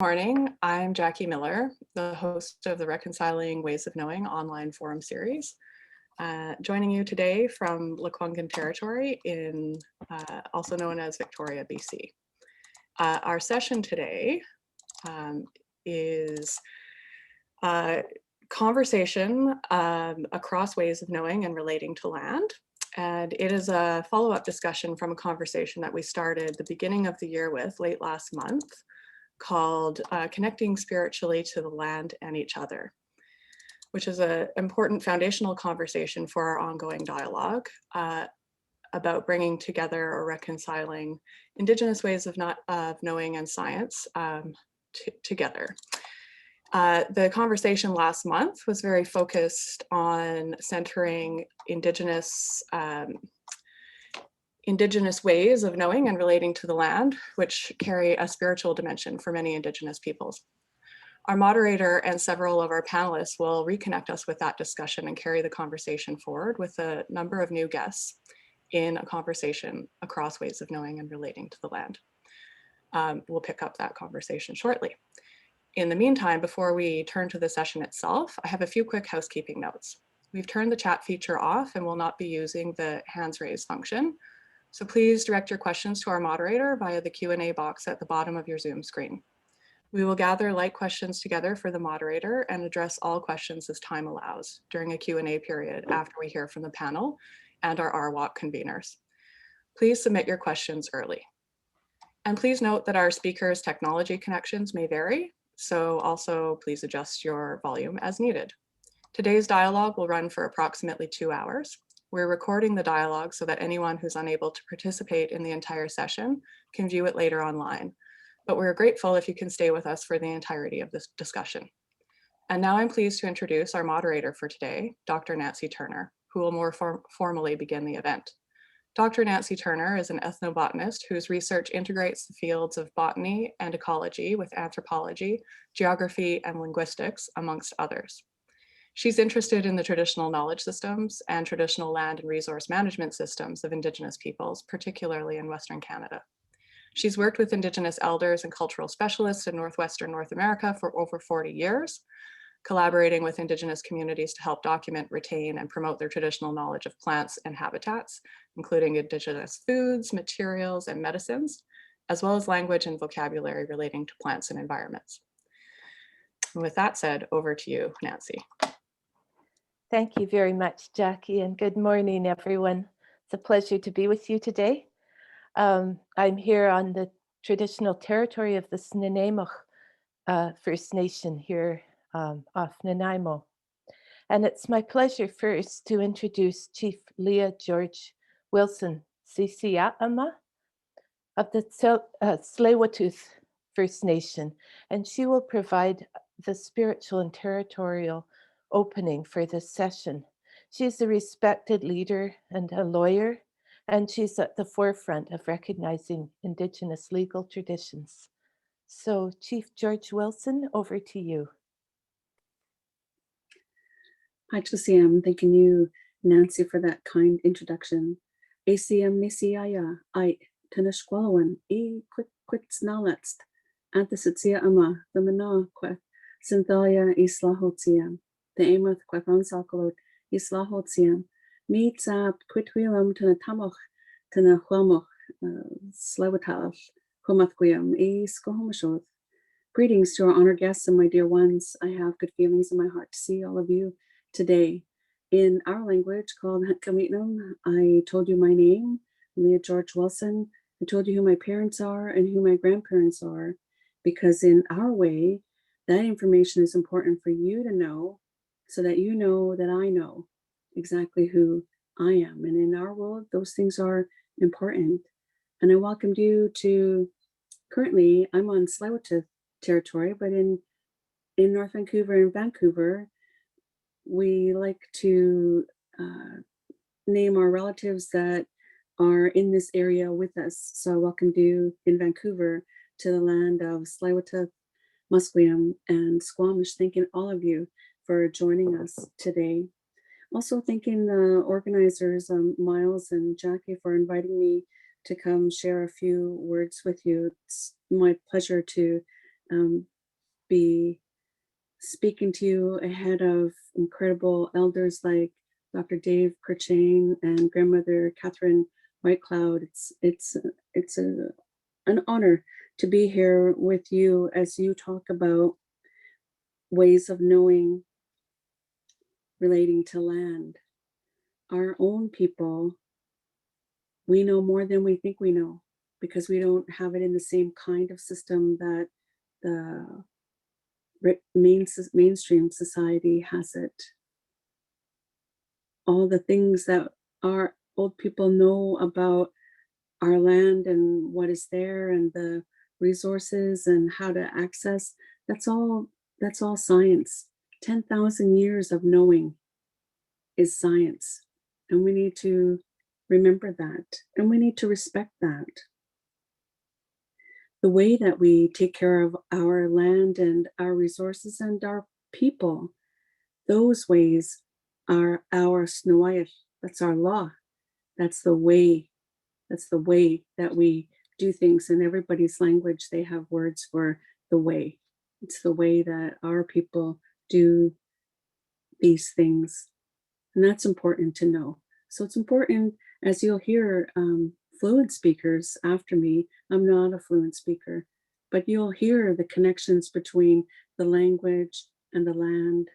Morning, I'm Jackie Miller, the host of the Reconciling Ways of Knowing online forum series. Joining you today from Lekwungen Territory in also known as Victoria, BC. Our session today is a conversation across ways of knowing and relating to land. And it is a follow-up discussion from a conversation that we started the beginning of the year with late last month, called Connecting Spiritually to the Land and Each Other, which is an important foundational conversation for our ongoing dialogue about bringing together or reconciling Indigenous ways of knowing and science together. The conversation last month was very focused on centering Indigenous ways of knowing and relating to the land, which carry a spiritual dimension for many Indigenous peoples. Our moderator and several of our panelists will reconnect us with that discussion and carry the conversation forward with a number of new guests in a conversation across ways of knowing and relating to the land. We'll pick up that conversation shortly. In the meantime, before we turn to the session itself, I have a few quick housekeeping notes. We've turned the chat feature off and will not be using the hands raised function. So please direct your questions to our moderator via the Q&A box at the bottom of your Zoom screen. We will gather like questions together for the moderator and address all questions as time allows during a Q&A period after we hear from the panel and our RWalk conveners. Please submit your questions early. And please note that our speakers' technology connections may vary, so also please adjust your volume as needed. Today's dialogue will run for approximately 2 hours. We're recording the dialogue so that anyone who's unable to participate in the entire session can view it later online. But we're grateful if you can stay with us for the entirety of this discussion. And now I'm pleased to introduce our moderator for today, Dr. Nancy Turner, who will more formally begin the event. Dr. Nancy Turner is an ethnobotanist whose research integrates the fields of botany and ecology with anthropology, geography, and linguistics, amongst others. She's interested in the traditional knowledge systems and traditional land and resource management systems of Indigenous peoples, particularly in Western Canada. She's worked with Indigenous elders and cultural specialists in Northwestern North America for over 40 years, collaborating with Indigenous communities to help document, retain, and promote their traditional knowledge of plants and habitats, including Indigenous foods, materials, and medicines, as well as language and vocabulary relating to plants and environments. And with that said, over to you, Nancy. Thank you very much, Jackie, and good morning, everyone. It's a pleasure to be with you today. I'm here on the traditional territory of the Snuneymuxw First Nation here off Nanaimo. And it's my pleasure first to introduce Chief Leah George Wilson, Sisia'ama of the Tsleil-Waututh First Nation, and she will provide the spiritual and territorial opening for this session. She's a respected leader and a lawyer, and she's at the forefront of recognizing Indigenous legal traditions. So Chief George Wilson, over to you. Hi, ACM. Thanking you, Nancy, for that kind introduction. ACM Nisiaya, I Tanishqualawan, E Quitsnaletst, Anthesitsia Ama, the Mana Queth, Synthalia Islahotiam, the Amath Quethansakalot, Islahotiam, Meetsap Quitwilam Tanatamach, Tanahuamoch, Slewatash, Homathquiam, E Skohomashoth. Greetings to our honored guests and my dear ones. I have good feelings in my heart to see all of you today. In our language called Hatkamitnum, I told you my name, Leah George Wilson. I told you who my parents are and who my grandparents are, because in our way, that information is important for you to know so that you know that I know exactly who I am. And in our world, those things are important. And I welcomed you to, currently, I'm on Tsleil-Waututh territory, but in North Vancouver and Vancouver, we like to name our relatives that are in this area with us. So I welcomed you in Vancouver to the land of Tsleil-Waututh, Musqueam, and Squamish. Thanking all of you for joining us today. Also thanking the organizers, Miles and Jackie, for inviting me to come share a few words with you. It's my pleasure to be speaking to you ahead of incredible elders like Dr. Dave Kurchain and grandmother Catherine Whitecloud. It's an honor to be here with you as you talk about ways of knowing relating to land. Our own people, we know more than we think we know because we don't have it in the same kind of system that the mainstream society has it. All the things that our old people know about our land and what is there and the resources and how to access, that's all science. 10,000 years of knowing is science. And we need to remember that. And we need to respect that. The way that we take care of our land and our resources and our people, those ways are our snowayach. That's our law. That's the way. That's the way that we do things. In everybody's language, they have words for the way. It's the way that our people do these things. And that's important to know. So it's important, as you'll hear fluent speakers after me. I'm not a fluent speaker, but you'll hear the connections between the language and the land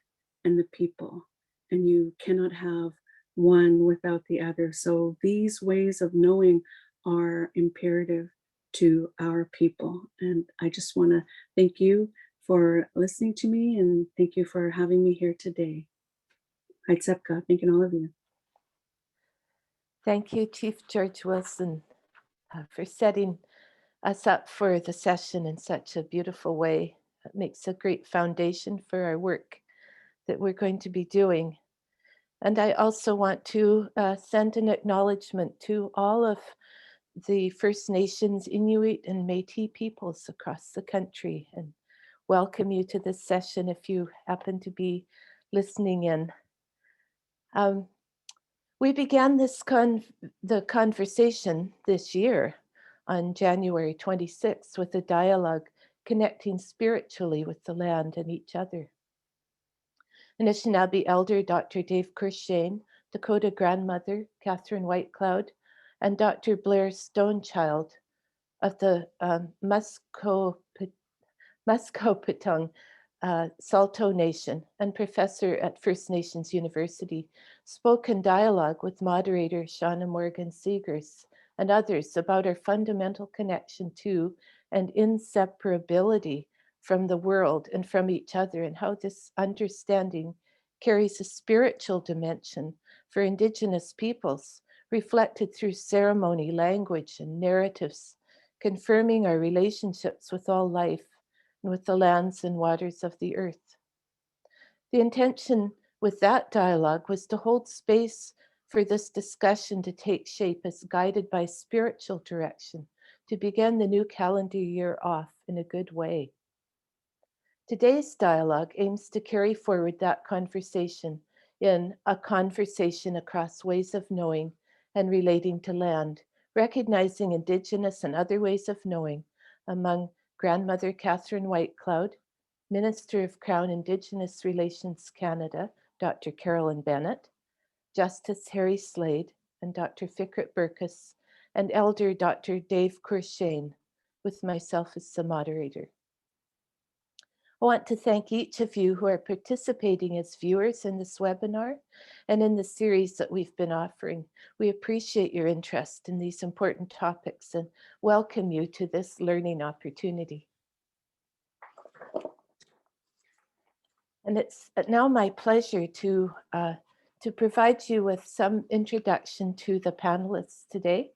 and the people. And you cannot have one without the other. So these ways of knowing are imperative to our people. And I just want to thank you for listening to me and thank you for having me here today. Haitsepka, thanking all of you. Thank you, Chief George Wilson, for setting us up for the session in such a beautiful way. It makes a great foundation for our work that we're going to be doing. And I also want to send an acknowledgement to all of the First Nations, Inuit, and Métis peoples across the country and welcome you to this session if you happen to be listening in. We began the conversation this year on January 26th with a dialogue connecting spiritually with the land and each other. Anishinaabe elder Dr. Dave Kurchain, Dakota grandmother Catherine Whitecloud, and Dr. Blair Stonechild of the Muscopetung Salto Nation and professor at First Nations University spoke in dialogue with moderator Shauna Morgan Seegers and others about our fundamental connection to and inseparability from the world and from each other, and how this understanding carries a spiritual dimension for Indigenous peoples, reflected through ceremony, language, and narratives, confirming our relationships with all life and with the lands and waters of the earth. The intention with that dialogue was to hold space for this discussion to take shape as guided by spiritual direction, to begin the new calendar year off in a good way. Today's dialogue aims to carry forward that conversation in a conversation across ways of knowing and relating to land, recognizing Indigenous and other ways of knowing among grandmother Catherine Whitecloud, Minister of Crown Indigenous Relations Canada, Dr. Carolyn Bennett, Justice Harry Slade, and Dr. Fikrit Burkis, and Elder Dr. Dave Kurchain, with myself as the moderator. I want to thank each of you who are participating as viewers in this webinar and in the series that we've been offering. We appreciate your interest in these important topics and welcome you to this learning opportunity. And it's now my pleasure to provide you with some introduction to the panelists today.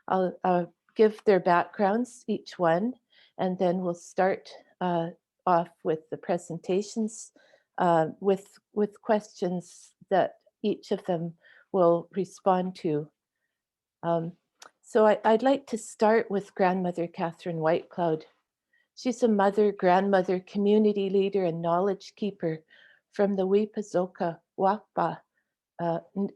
I'll give their backgrounds, each one, and then we'll start off with the presentations with questions that each of them will respond to. So I'd like to start with grandmother Catherine Whitecloud. She's a mother, grandmother, community leader, and knowledge keeper from the Wipazoka Wakpa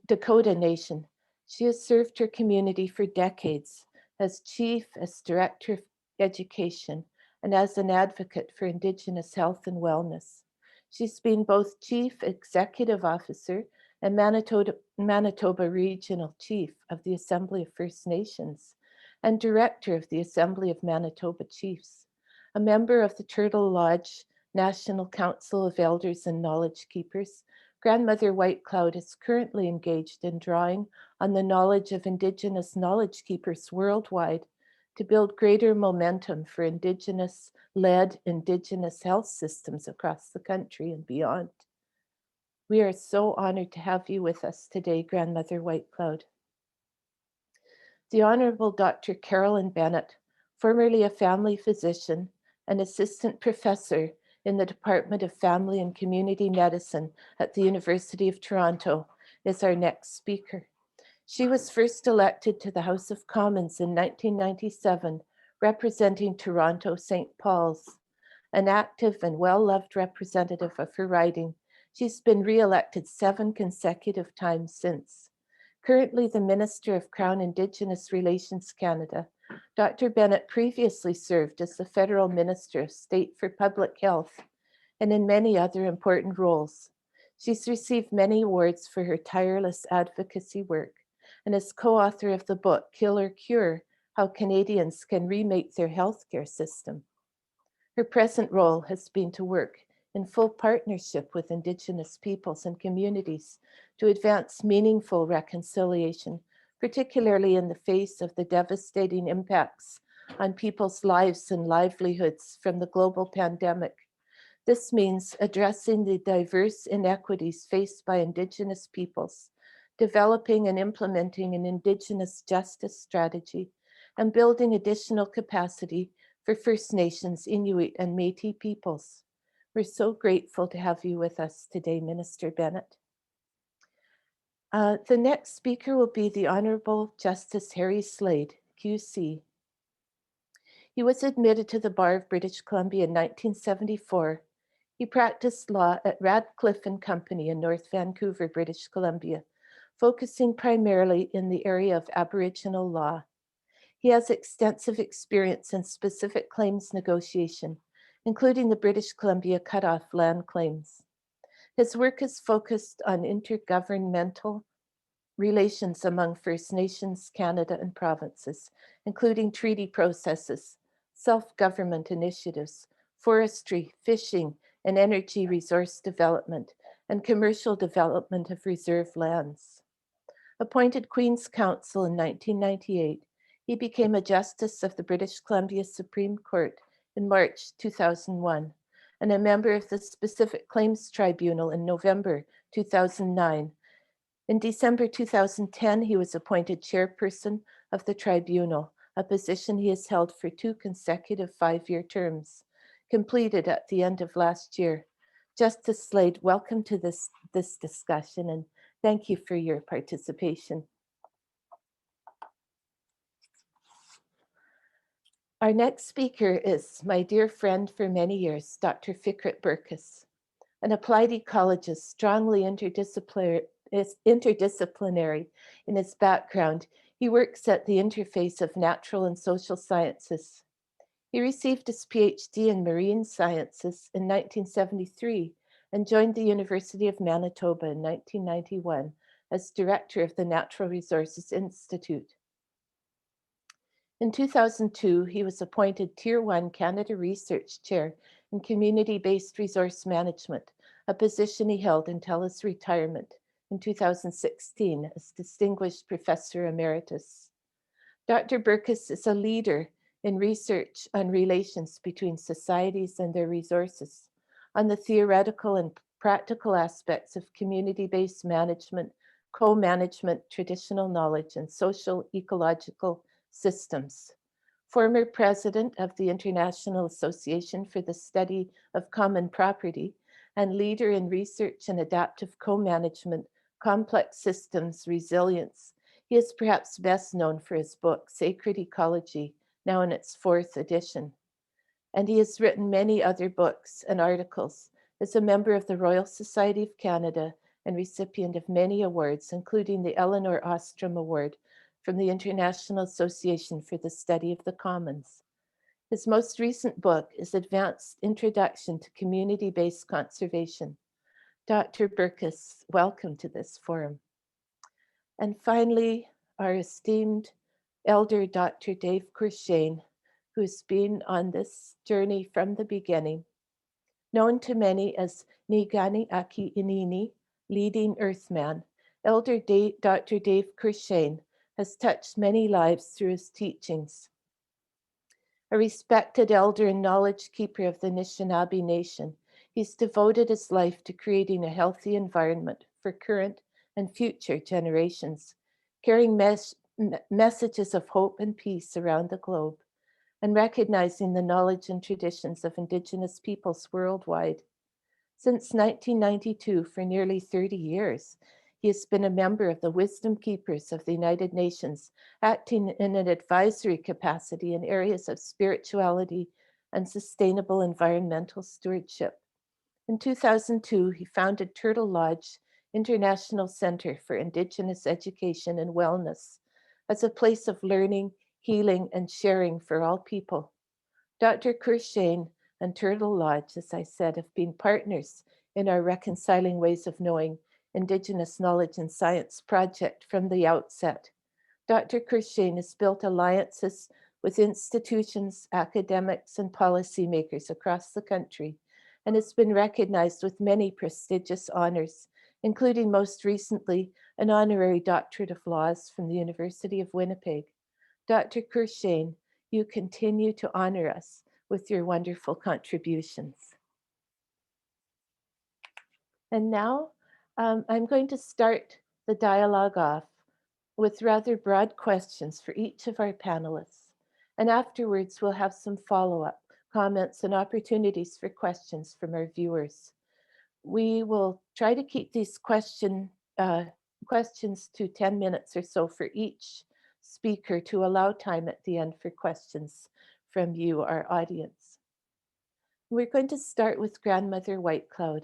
Dakota Nation. She has served her community for decades as chief, as director of education, and as an advocate for Indigenous health and wellness. She's been both Chief Executive Officer and Manitoba Regional Chief of the Assembly of First Nations and Director of the Assembly of Manitoba Chiefs, a member of the Turtle Lodge National Council of Elders and Knowledge Keepers. Grandmother White Cloud is currently engaged in drawing on the knowledge of Indigenous knowledge keepers worldwide to build greater momentum for Indigenous-led Indigenous health systems across the country and beyond. We are so honored to have you with us today, Grandmother White Cloud. The Honorable Dr. Carolyn Bennett, formerly a family physician and assistant professor in the Department of Family and Community Medicine at the University of Toronto, is our next speaker. She was first elected to the House of Commons in 1997, representing Toronto St. Paul's. An active and well-loved representative of her riding, she's been re-elected 7 consecutive times since. Currently the Minister of Crown Indigenous Relations Canada, Dr. Bennett previously served as the Federal Minister of State for Public Health and in many other important roles. She's received many awards for her tireless advocacy work and is co-author of the book Kill or Cure: How Canadians Can Remake Their Healthcare System. Her present role has been to work in full partnership with Indigenous peoples and communities to advance meaningful reconciliation, particularly in the face of the devastating impacts on people's lives and livelihoods from the global pandemic. This means addressing the diverse inequities faced by Indigenous peoples, developing and implementing an Indigenous justice strategy, and building additional capacity for First Nations, Inuit, and Métis peoples. We're so grateful to have you with us today, Minister Bennett. The next speaker will be the Honorable Justice Harry Slade, QC. He was admitted to the Bar of British Columbia in 1974. He practiced law at Radcliffe and Company in North Vancouver, British Columbia, focusing primarily in the area of Aboriginal law. He has extensive experience in specific claims negotiation, including the British Columbia cutoff land claims. His work is focused on intergovernmental relations among First Nations, Canada, and provinces, including treaty processes, self-government initiatives, forestry, fishing, and energy resource development, and commercial development of reserve lands. Appointed Queen's Counsel in 1998, he became a Justice of the British Columbia Supreme Court in March 2001, and a member of the Specific Claims Tribunal in November 2009. In December 2010, he was appointed chairperson of the tribunal, a position he has held for 2 consecutive 5-year terms, completed at the end of last year. Justice Slade, welcome to this discussion, and thank you for your participation. Our next speaker is my dear friend for many years, Dr. Fikrit Burkis, an applied ecologist, strongly interdisciplinary in his background. He works at the interface of natural and social sciences. He received his PhD in marine sciences in 1973 and joined the University of Manitoba in 1991 as director of the Natural Resources Institute. In 2002, he was appointed Tier 1 Canada Research Chair in Community-Based Resource Management, a position he held until his retirement in 2016 as Distinguished Professor Emeritus. Dr. Burkis is a leader in research on relations between societies and their resources, on the theoretical and practical aspects of community-based management, co-management, traditional knowledge, and social ecological systems. Former president of the International Association for the Study of Common Property and leader in research and adaptive co-management, complex systems resilience. He is perhaps best known for his book, Sacred Ecology, now in its 4th edition. And he has written many other books and articles as a member of the Royal Society of Canada and recipient of many awards, including the Eleanor Ostrom Award from the International Association for the Study of the Commons. His most recent book is Advanced Introduction to Community-Based Conservation. Dr. Burkis, welcome to this forum. And finally, our esteemed elder, Dr. Dave Cruikshank, who's been on this journey from the beginning. Known to many as Nigani Aki Inini, leading Earthman, Elder Dr. Dave Cruikshank has touched many lives through his teachings. A respected elder and knowledge keeper of the Anishinaabe Nation, he's devoted his life to creating a healthy environment for current and future generations, carrying messages of hope and peace around the globe, and recognizing the knowledge and traditions of Indigenous peoples worldwide. Since 1992, for nearly 30 years, he has been a member of the Wisdom Keepers of the United Nations, acting in an advisory capacity in areas of spirituality and sustainable environmental stewardship. In 2002, he founded Turtle Lodge International Center for Indigenous Education and Wellness as a place of learning, healing, and sharing for all people. Dr. Cruikshank and Turtle Lodge, as I said, have been partners in our Reconciling Ways of Knowing Indigenous Knowledge and Science project from the outset. Dr. Cruikshank has built alliances with institutions, academics, and policymakers across the country, and has been recognized with many prestigious honors, including most recently an honorary doctorate of laws from the University of Winnipeg. Dr. Cruikshank, you continue to honor us with your wonderful contributions. And now I'm going to start the dialogue off with rather broad questions for each of our panelists. And afterwards, we'll have some follow-up comments and opportunities for questions from our viewers. We will try to keep these questions to 10 minutes or so for each speaker to allow time at the end for questions from you, our audience. We're going to start with Grandmother Whitecloud.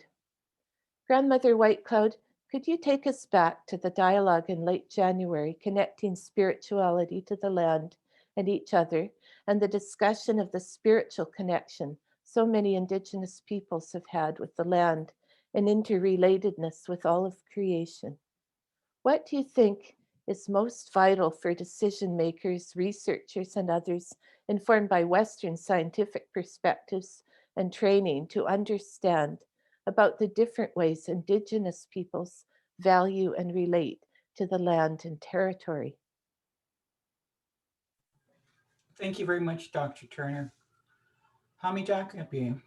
Grandmother Whitecloud, could you take us back to the dialogue in late January connecting spirituality to the land and each other, and the discussion of the spiritual connection so many Indigenous peoples have had with the land and interrelatedness with all of creation? What do you think is most vital for decision makers, researchers, and others informed by Western scientific perspectives and training to understand about the different ways Indigenous peoples value and relate to the land and territory? Thank you very much, Dr. Turner. Hamidakapi,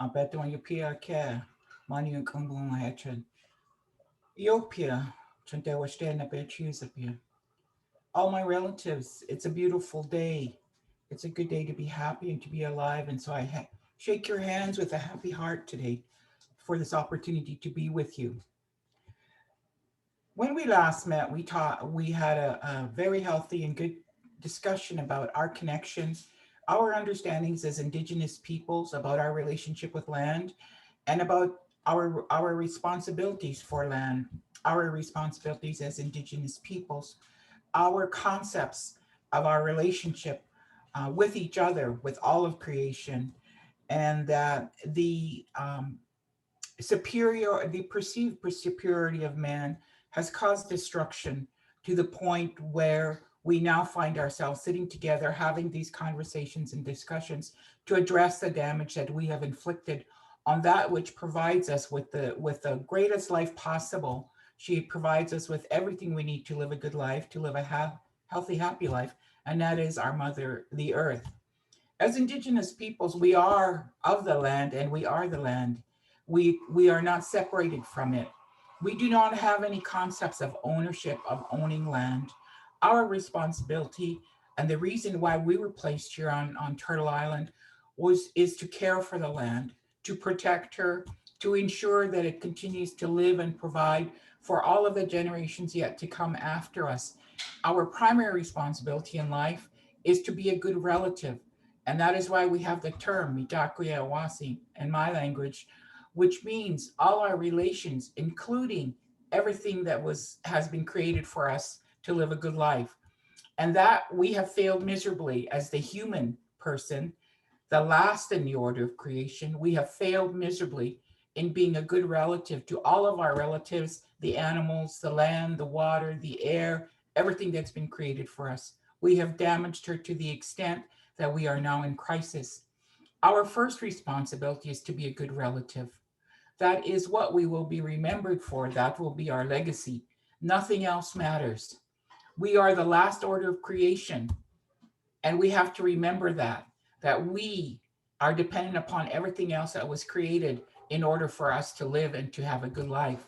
Abeton Yupia Care, Manu Kumbum Hatchet, Yopia, Chantewashtana Betchusapia. All my relatives, it's a beautiful day. It's a good day to be happy and to be alive. And so I shake your hands with a happy heart today for this opportunity to be with you. When we last met, we had a very healthy and good discussion about our connections, our understandings as Indigenous peoples, about our relationship with land, and about our responsibilities for land, our responsibilities as Indigenous peoples, our concepts of our relationship with each other, with all of creation, and the perceived superiority of man has caused destruction to the point where we now find ourselves sitting together having these conversations and discussions to address the damage that we have inflicted on that which provides us with the greatest life possible. She provides us with everything we need to live a good life, to live a healthy, happy life, and that is our mother, the earth. As Indigenous peoples, we are of the land and we are the land. We are not separated from it. We do not have any concepts of ownership, of owning land. Our responsibility and the reason why we were placed here on Turtle Island is to care for the land, to protect her, to ensure that it continues to live and provide for all of the generations yet to come after us. Our primary responsibility in life is to be a good relative. And that is why we have the term Mitakuye Awasi in my language, which means all our relations, including everything that has been created for us to live a good life. And that we have failed miserably as the human person the last in the order of creation. We have failed miserably in being a good relative to all of our relatives, the animals, the land, the water, the air, everything that's been created for us. We have damaged her to the extent that we are now in crisis. Our first responsibility is to be a good relative. That is what we will be remembered for. That will be our legacy. Nothing else matters. We are the last order of creation. And we have to remember that we are dependent upon everything else that was created in order for us to live and to have a good life.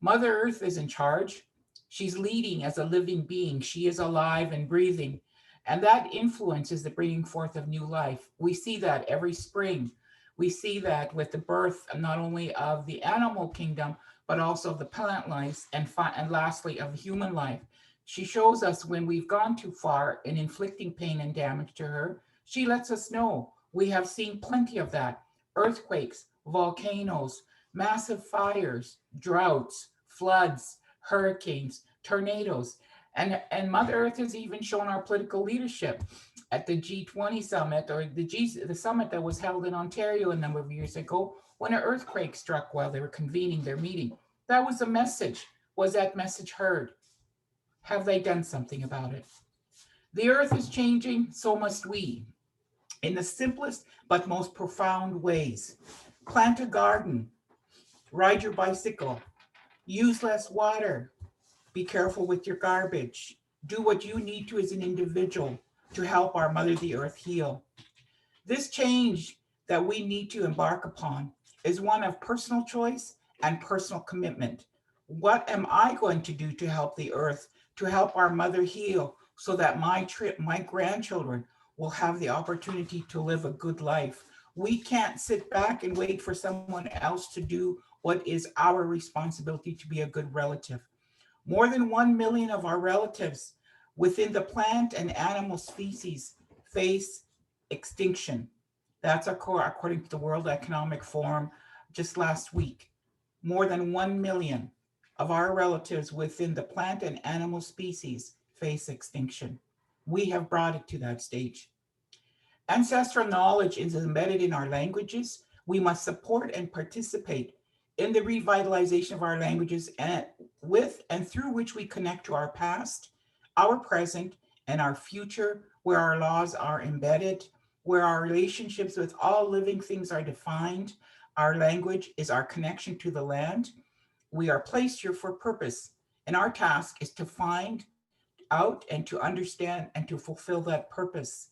Mother Earth is in charge. She's leading as a living being. She is alive and breathing. And that influences the bringing forth of new life. We see that every spring. We see that with the birth not only of the animal kingdom, but also of the plant life, and lastly of human life. She shows us when we've gone too far in inflicting pain and damage to her. She lets us know. We have seen plenty of that. Earthquakes, volcanoes, massive fires, droughts, floods, hurricanes, tornadoes. And Mother Earth has even shown our political leadership at the G20 summit, or the summit that was held in Ontario a number of years ago, when an earthquake struck while they were convening their meeting. That was the message. Was that message heard? Have they done something about it? The earth is changing, so must we, in the simplest but most profound ways. Plant a garden, ride your bicycle, use less water, be careful with your garbage, do what you need to as an individual to help our Mother the Earth heal. This change that we need to embark upon is one of personal choice and personal commitment. What am I going to do to help the earth, to help our mother heal, so that my grandchildren will have the opportunity to live a good life? We can't sit back and wait for someone else to do what is our responsibility to be a good relative. More than 1 million of our relatives within the plant and animal species face extinction. That's according to the World Economic Forum just last week. More than 1 million of our relatives within the plant and animal species face extinction. We have brought it to that stage. Ancestral knowledge is embedded in our languages. We must support and participate in the revitalization of our languages, and with and through which we connect to our past, our present, and our future, where our laws are embedded, where our relationships with all living things are defined. Our language is our connection to the land. We are placed here for purpose, and our task is to find out and to understand and to fulfill that purpose.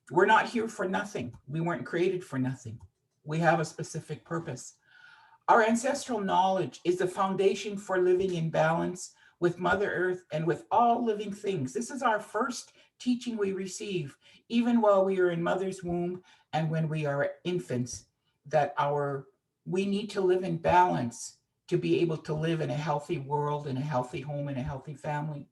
We're not here for nothing. We weren't created for nothing. We have a specific purpose. Our ancestral knowledge is the foundation for living in balance with Mother Earth and with all living things. This is our first teaching we receive, even while we are in Mother's womb and when we are infants, that we need to live in balance to be able to live in a healthy world, in a healthy home, and a healthy family.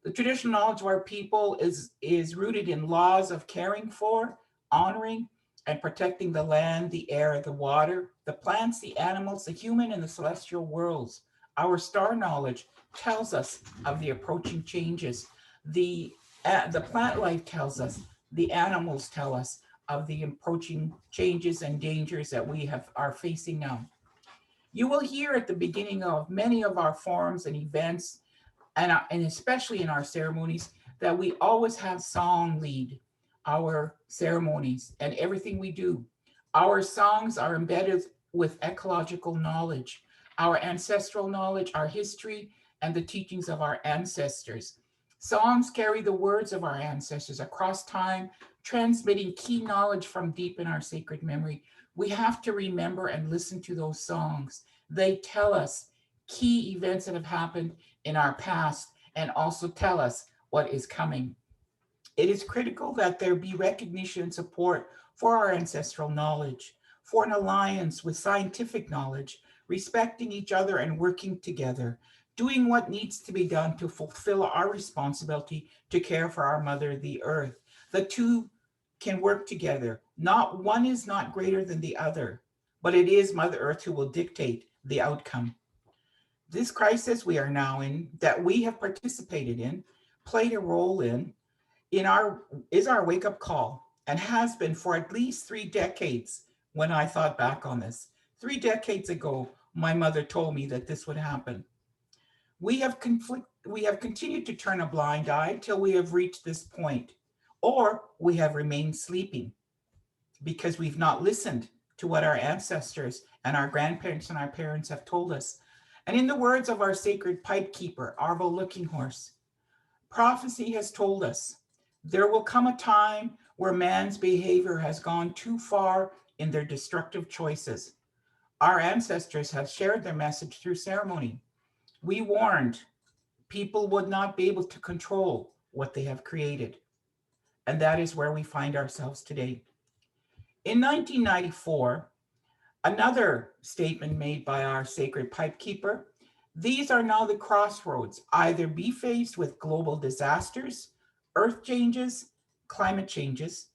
The traditional knowledge of our people is rooted in laws of caring for, honoring, and protecting the land, the air, the water, the plants, the animals, the human, and the celestial worlds. Our star knowledge tells us of the approaching changes. The plant life tells us, the animals tell us of the approaching changes and dangers that we are facing now. You will hear at the beginning of many of our forums and events, and especially in our ceremonies, that we always have song lead our ceremonies and everything we do. Our songs are embedded with ecological knowledge, our ancestral knowledge, our history, and the teachings of our ancestors. Songs carry the words of our ancestors across time, transmitting key knowledge from deep in our sacred memory. We have to remember and listen to those songs. They tell us key events that have happened in our past and also tell us what is coming. It is critical that there be recognition and support for our ancestral knowledge, for an alliance with scientific knowledge, respecting each other and working together, doing what needs to be done to fulfill our responsibility to care for our Mother, the Earth. The two can work together. Not one is not greater than the other, but it is Mother Earth who will dictate the outcome. This crisis we are now in, that we have participated in, played a role in is our wake-up call. and has been for at least 3 decades when I thought back on this. 3 decades ago, my mother told me that this would happen. We have continued to turn a blind eye till we have reached this point, or we have remained sleeping because we've not listened to what our ancestors and our grandparents and our parents have told us. And in the words of our sacred pipe keeper, Arvo Looking Horse, prophecy has told us there will come a time where man's behavior has gone too far in their destructive choices. Our ancestors have shared their message through ceremony. We warned people would not be able to control what they have created. And that is where we find ourselves today. In 1994, another statement made by our sacred pipe keeper, these are now the crossroads, either be faced with global disasters, earth changes, climate changes,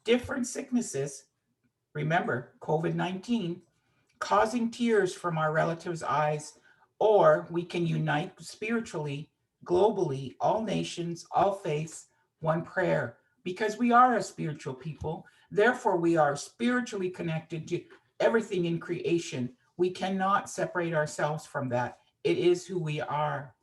different sicknesses, remember COVID-19, causing tears from our relatives' eyes, or we can unite spiritually, globally, all nations, all faiths, one prayer, because we are a spiritual people. Therefore, we are spiritually connected to everything in creation. We cannot separate ourselves from that. It is who we are.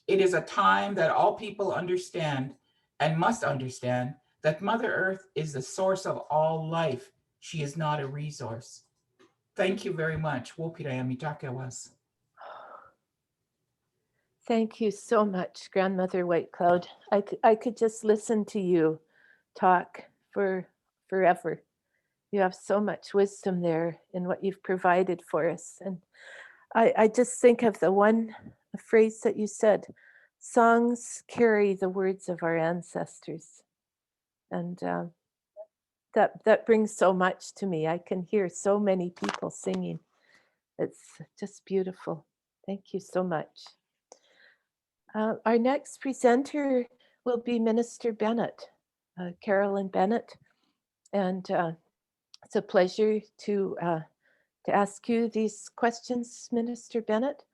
It is a time that all people understand and must understand that Mother Earth is the source of all life. She is not a resource. Thank you very much. Wopirayami Takawas. Thank you so much, Grandmother White Cloud. I could just listen to you talk for forever. You have so much wisdom there in what you've provided for us. And I just think of the one phrase that you said, songs carry the words of our ancestors. And that brings so much to me. I can hear so many people singing. It's just beautiful. Thank you so much. Our next presenter will be Minister Bennett, Carolyn Bennett. And it's a pleasure to ask you these questions, Minister Bennett.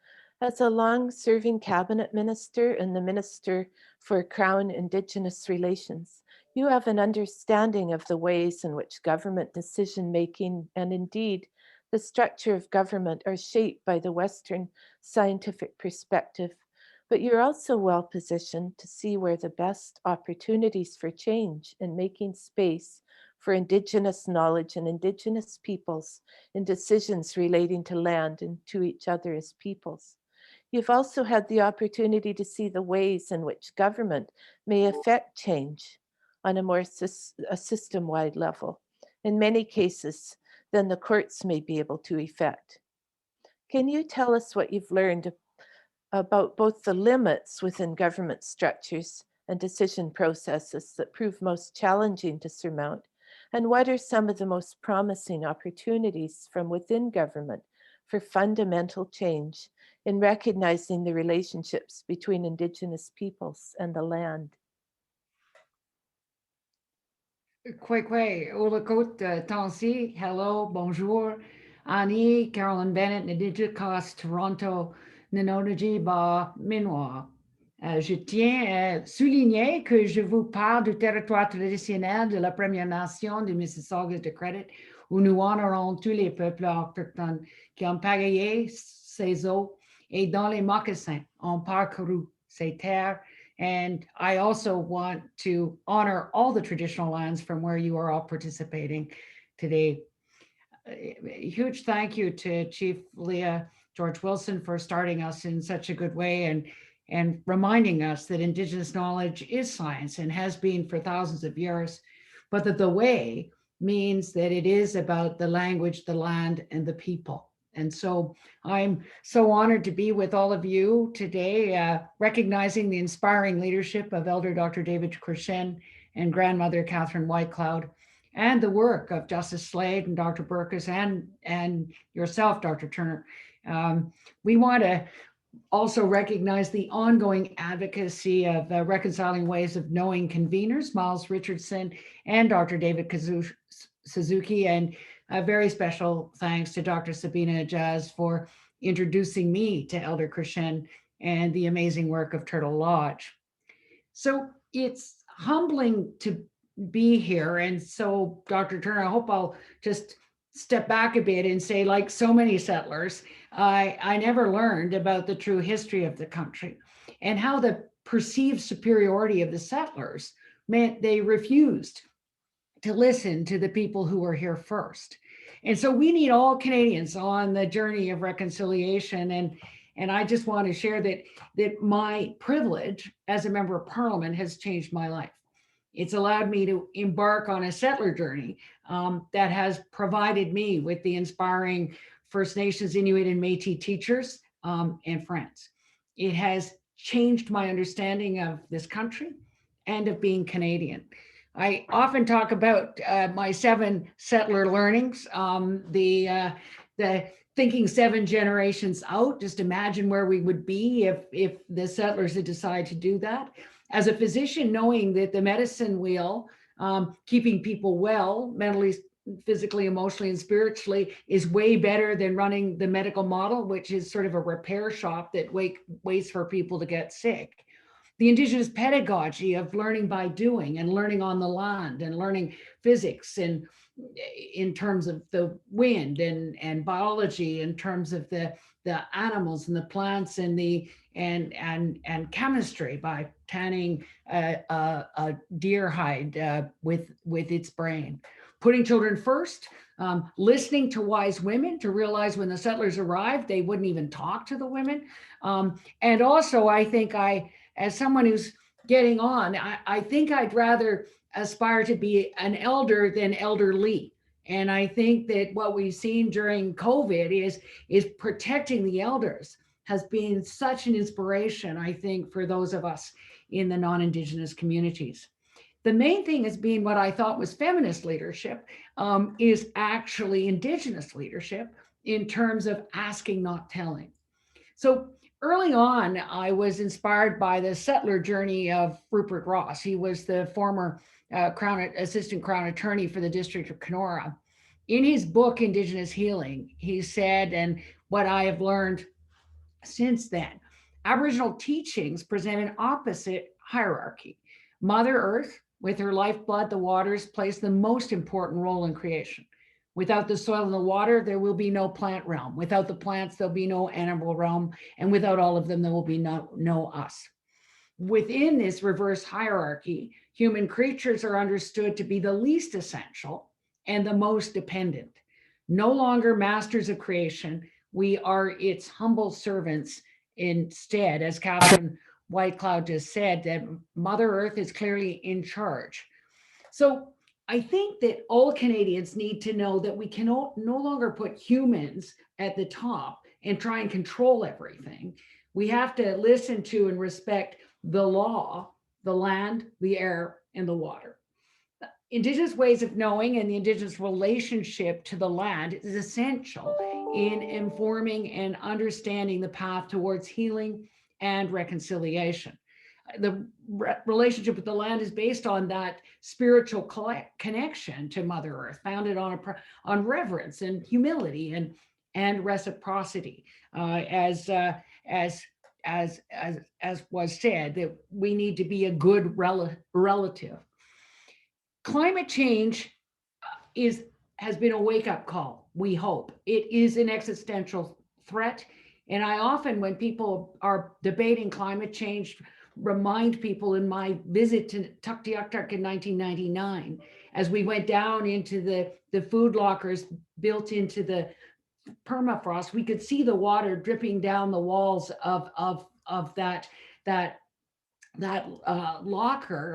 As a long-serving cabinet minister and the Minister for Crown Indigenous Relations, you have an understanding of the ways in which government decision-making and indeed the structure of government are shaped by the Western scientific perspective, but you're also well positioned to see where the best opportunities for change and making space for Indigenous knowledge and Indigenous peoples in decisions relating to land and to each other as peoples. You've also had the opportunity to see the ways in which government may affect change on a more system-wide level, in many cases, than the courts may be able to effect. Can you tell us what you've learned about both the limits within government structures and decision processes that prove most challenging to surmount, and what are some of the most promising opportunities from within government for fundamental change in recognizing the relationships between Indigenous peoples and the land? Kwekwe, Olakot, Tansi, hello, bonjour. Annie, Carolyn Bennett, Nidijikos, Toronto, Ninonaji Ba, Minois. Je tiens à souligner que je vous parle du territoire traditionnel de la Première Nation du Mississauga de Credit, où nous honorons tous les peuples autochtones qui ont pagayé ces eaux et dans les mocassins ont parcouru ces terres. And I also want to honor all the traditional lands from where you are all participating today. A huge thank you to Chief Leah George Wilson for starting us in such a good way and reminding us that Indigenous knowledge is science and has been for thousands of years, but that the way means that it is about the language, the land, and the people. And so I'm so honored to be with all of you today, recognizing the inspiring leadership of Elder Dr. David Cruikshank and Grandmother Catherine Whitecloud, and the work of Justice Slade and Dr. Burkis and yourself, Dr. Turner. We want to also recognize the ongoing advocacy of Reconciling Ways of Knowing conveners, Miles Richardson and Dr. David Suzuki, and a very special thanks to Dr. Sabina Jazz for introducing me to Elder Cruikshank and the amazing work of Turtle Lodge. So it's humbling to be here. And so, Dr. Turner, I hope I'll just step back a bit and say, like so many settlers, I never learned about the true history of the country and how the perceived superiority of the settlers meant they refused to listen to the people who were here first. And so we need all Canadians on the journey of reconciliation. And I just want to share that my privilege as a member of Parliament has changed my life. It's allowed me to embark on a settler journey that has provided me with the inspiring First Nations, Inuit, and Métis teachers and friends. It has changed my understanding of this country and of being Canadian. I often talk about my 7 settler learnings, the thinking 7 generations out. Just imagine where we would be if the settlers had decided to do that. As a physician, knowing that the medicine wheel, keeping people well, mentally, physically, emotionally, and spiritually, is way better than running the medical model, which is sort of a repair shop that waits for people to get sick. The Indigenous pedagogy of learning by doing and learning on the land and learning physics and in terms of the wind and biology in terms of the animals and the plants and the and chemistry by tanning a deer hide with its brain. Putting children first, listening to wise women to realize when the settlers arrived, they wouldn't even talk to the women. And also, I think as someone who's getting on, I think I'd rather aspire to be an elder than elderly. And I think that what we've seen during COVID is protecting the elders has been such an inspiration, I think, for those of us in the non-Indigenous communities. The main thing has been what I thought was feminist leadership is actually Indigenous leadership in terms of asking, not telling. So early on, I was inspired by the settler journey of Rupert Ross. He was the former assistant Crown Attorney for the District of Kenora. In his book, Indigenous Healing, he said, and what I have learned since then, Aboriginal teachings present an opposite hierarchy. Mother Earth, with her lifeblood, the waters, plays the most important role in creation. Without the soil and the water, there will be no plant realm. Without the plants, there'll be no animal realm. And without all of them, there will be no us. Within this reverse hierarchy, human creatures are understood to be the least essential and the most dependent. No longer masters of creation, we are its humble servants instead, as Catherine Whitecloud just said, that Mother Earth is clearly in charge. So I think that all Canadians need to know that we can no longer put humans at the top and try and control everything. We have to listen to and respect the law, the land, the air, and the water. Indigenous ways of knowing and the Indigenous relationship to the land is essential in informing and understanding the path towards healing and reconciliation. The relationship with the land is based on that spiritual connection to Mother Earth, founded on reverence and humility and reciprocity, as was said, that we need to be a good relative. Climate change has been a wake-up call, we hope. It is an existential threat. And I often, when people are debating climate change, remind people in my visit to Tuktoyaktuk in 1999, as we went down into the food lockers built into the permafrost, we could see the water dripping down the walls of that locker,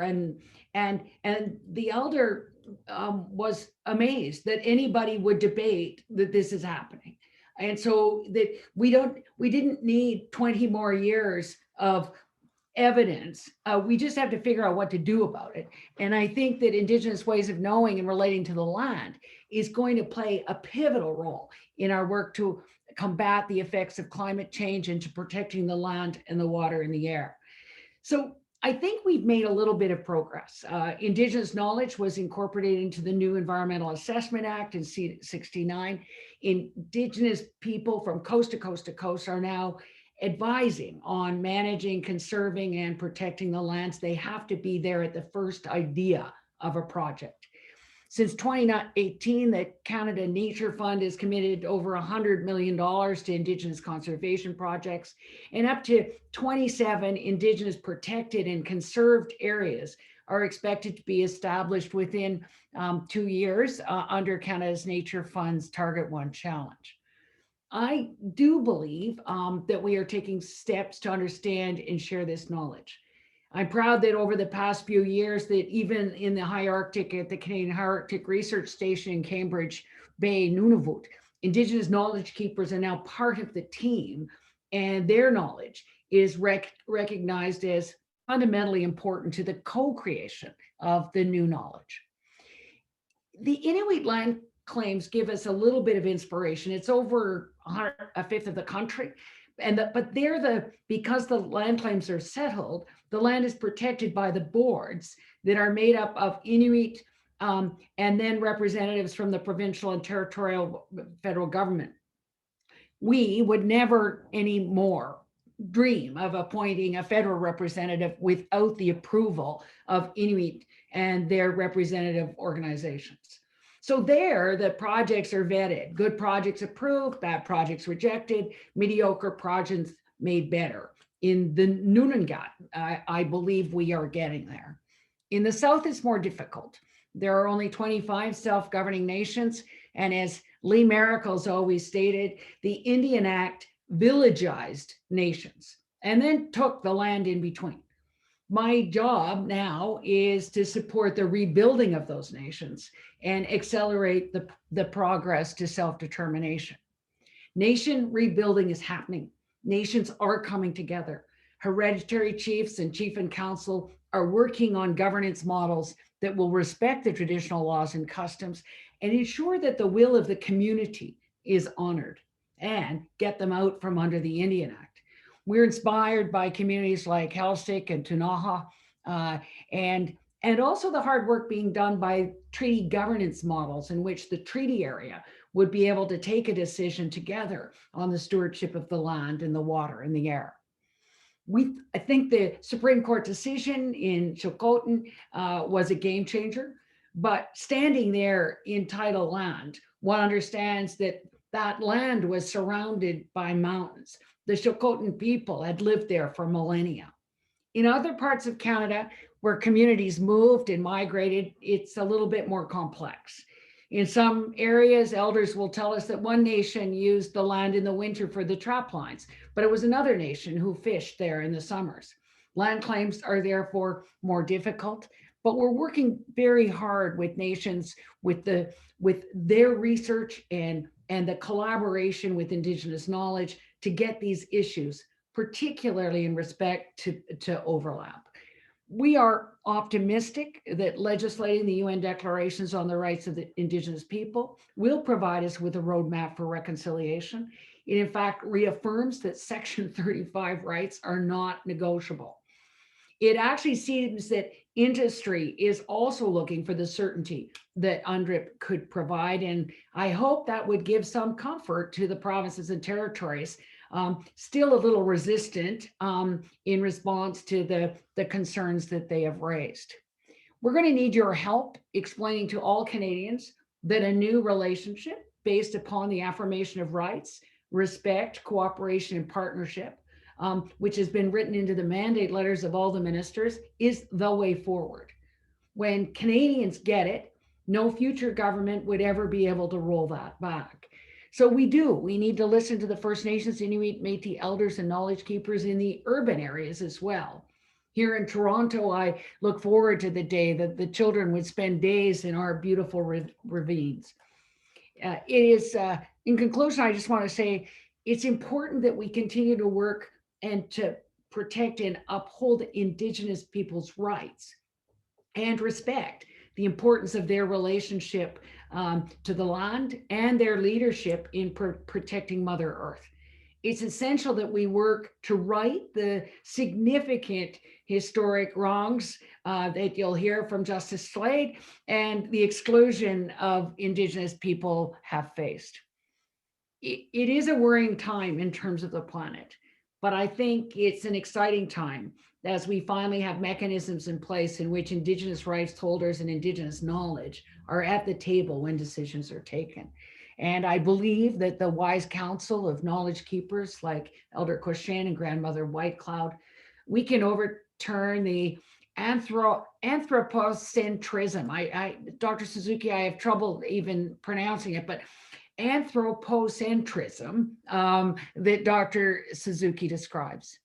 and the elder was amazed that anybody would debate that this is happening. And so that we didn't need 20 more years of evidence. We just have to figure out what to do about it. And I think that Indigenous ways of knowing and relating to the land is going to play a pivotal role in our work to combat the effects of climate change and to protecting the land and the water and the air. So I think we've made a little bit of progress. Indigenous knowledge was incorporated into the new Environmental Assessment Act in '69. Indigenous people from coast to coast to coast are now advising on managing, conserving, and protecting the lands. They have to be there at the first idea of a project. Since 2018, the Canada Nature Fund has committed over $100 million to Indigenous conservation projects, and up to 27 Indigenous protected and conserved areas are expected to be established within 2 years under Canada's Nature Fund's Target 1 challenge. I do believe that we are taking steps to understand and share this knowledge. I'm proud that over the past few years that even in the high Arctic at the Canadian High Arctic Research Station in Cambridge Bay, Nunavut, Indigenous knowledge keepers are now part of the team, and their knowledge is recognized as fundamentally important to the co-creation of the new knowledge. The Inuit land claims give us a little bit of inspiration. It's over a fifth of the country. But because the land claims are settled, the land is protected by the boards that are made up of Inuit and then representatives from the provincial and territorial federal government. We would never anymore dream of appointing a federal representative without the approval of Inuit and their representative organizations. So there, the projects are vetted. Good projects approved, bad projects rejected, mediocre projects made better. In the Nunangat, I believe we are getting there. In the South, it's more difficult. There are only 25 self-governing nations, and as Lee Merkel's always stated, the Indian Act villagized nations and then took the land in between. My job now is to support the rebuilding of those nations and accelerate the progress to self-determination. Nation rebuilding is happening. Nations are coming together. Hereditary chiefs and chief and council are working on governance models that will respect the traditional laws and customs and ensure that the will of the community is honored and get them out from under the Indian Act. We're inspired by communities like Helsik and Tunaha, and also the hard work being done by treaty governance models in which the treaty area would be able to take a decision together on the stewardship of the land and the water and the air. I think the Supreme Court decision in Chilcotin was a game changer, but standing there in tidal land, one understands that that land was surrounded by mountains. The Chilcotin people had lived there for millennia. In other parts of Canada, where communities moved and migrated, it's a little bit more complex. In some areas, elders will tell us that one nation used the land in the winter for the trap lines, but it was another nation who fished there in the summers. Land claims are therefore more difficult, but we're working very hard with nations with their research and the collaboration with Indigenous knowledge to get these issues, particularly in respect to overlap. We are optimistic that legislating the UN declarations on the rights of the Indigenous people will provide us with a roadmap for reconciliation. It in fact reaffirms that Section 35 rights are not negotiable. It actually seems that industry is also looking for the certainty that UNDRIP could provide, and I hope that would give some comfort to the provinces and territories, still a little resistant in response to the concerns that they have raised. We're going to need your help explaining to all Canadians that a new relationship based upon the affirmation of rights, respect, cooperation, and partnership, which has been written into the mandate letters of all the ministers, is the way forward. When Canadians get it, no future government would ever be able to roll that back. So we need to listen to the First Nations, Inuit, Métis elders and knowledge keepers in the urban areas as well. Here in Toronto, I look forward to the day that the children would spend days in our beautiful ravines. In conclusion, I just want to say it's important that we continue to work and to protect and uphold Indigenous people's rights and respect the importance of their relationship to the land and their leadership in protecting Mother Earth. It's essential that we work to right the significant historic wrongs that you'll hear from Justice Slade and the exclusion of Indigenous people have faced. It is a worrying time in terms of the planet. but I think it's an exciting time as we finally have mechanisms in place in which Indigenous rights holders and Indigenous knowledge are at the table when decisions are taken. And I believe that the wise counsel of knowledge keepers like Elder Cochin and Grandmother Whitecloud, we can overturn the anthropocentrism. Dr. Suzuki, I have trouble even pronouncing it, but anthropocentrism that Dr. Suzuki describes.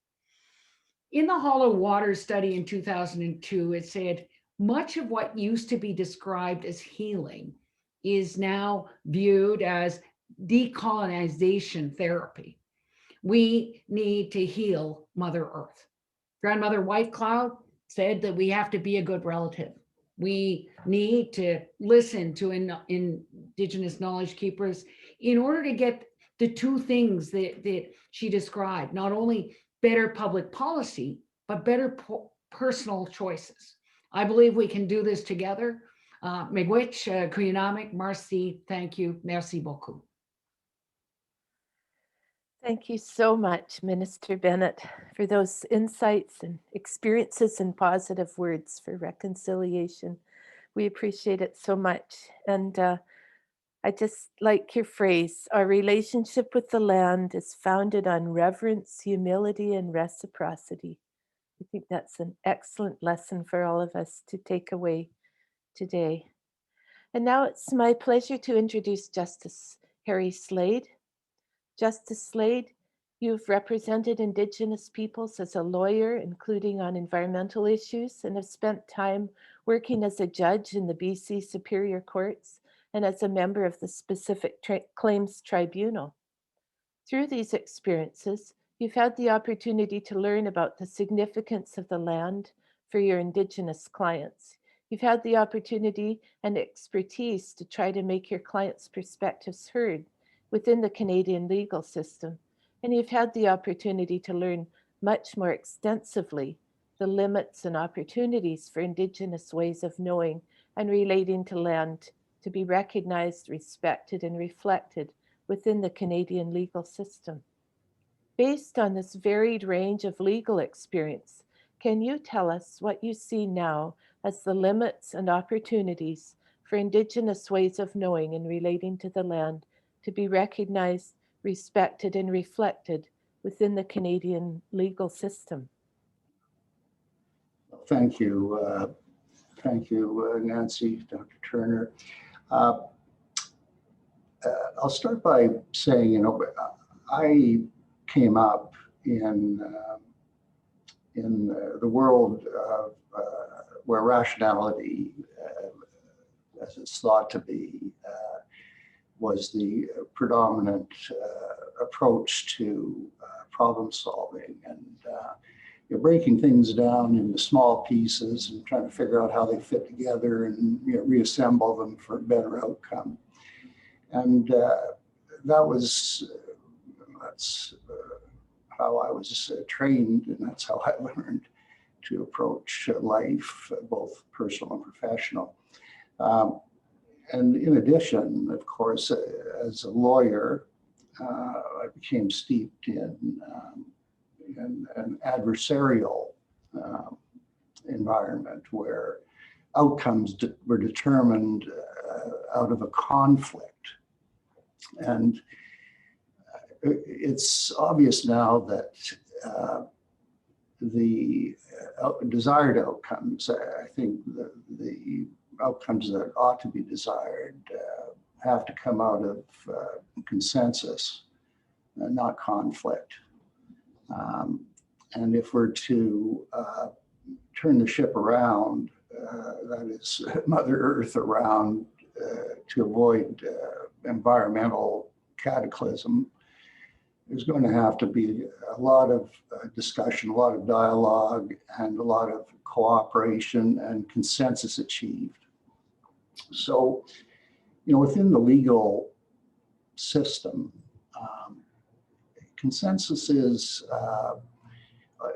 In the Hollow Water study in 2002, it said, much of what used to be described as healing is now viewed as decolonization therapy. We need to heal Mother Earth. Grandmother Whitecloud said that we have to be a good relative. We need to listen to Indigenous knowledge keepers in order to get the two things that she described, not only better public policy, but better personal choices. I believe we can do this together. Miigwech, Kuyanamik, Marcy, thank you, merci beaucoup. Thank you so much, Minister Bennett, for those insights and experiences and positive words for reconciliation. We appreciate it so much. And I just like your phrase, our relationship with the land is founded on reverence, humility, and reciprocity. I think that's an excellent lesson for all of us to take away today. And now it's my pleasure to introduce Justice Harry Slade. Justice Slade, you've represented Indigenous peoples as a lawyer, including on environmental issues, and have spent time working as a judge in the BC Superior Courts and as a member of the Specific Claims Tribunal. Through these experiences, you've had the opportunity to learn about the significance of the land for your Indigenous clients. You've had the opportunity and expertise to try to make your clients' perspectives heard within the Canadian legal system, and you've had the opportunity to learn much more extensively the limits and opportunities for Indigenous ways of knowing and relating to land to be recognized, respected, and reflected within the Canadian legal system. Based on this varied range of legal experience, can you tell us what you see now as the limits and opportunities for Indigenous ways of knowing and relating to the land to be recognized, respected, and reflected within the Canadian legal system? Thank you. Nancy, Dr. Turner. I'll start by saying, I came up in the world of where rationality, as it's thought to be, was the predominant approach to problem solving, and you're breaking things down into small pieces and trying to figure out how they fit together and reassemble them for a better outcome. And that's how I was trained, and that's how I learned to approach life, both personal and professional. And in addition, of course, as a lawyer, I became steeped in an adversarial environment where outcomes were determined out of a conflict. And it's obvious now that the desired outcomes, I think the outcomes that ought to be desired have to come out of consensus, not conflict. And if we're to turn the ship around, that is Mother Earth around, to avoid environmental cataclysm, there's going to have to be a lot of discussion, a lot of dialogue, and a lot of cooperation and consensus achieved. So, within the legal system, consensus is,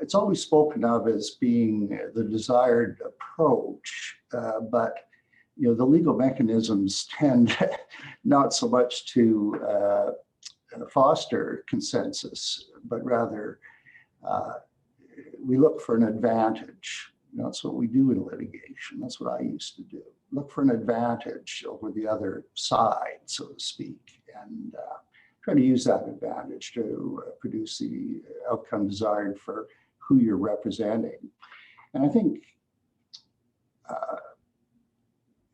it's always spoken of as being the desired approach, but the legal mechanisms tend not so much to foster consensus, but rather we look for an advantage. You know, that's what we do in litigation. That's what I used to do. Look for an advantage over the other side, so to speak, and try to use that advantage to produce the outcome desired for who you're representing. And I think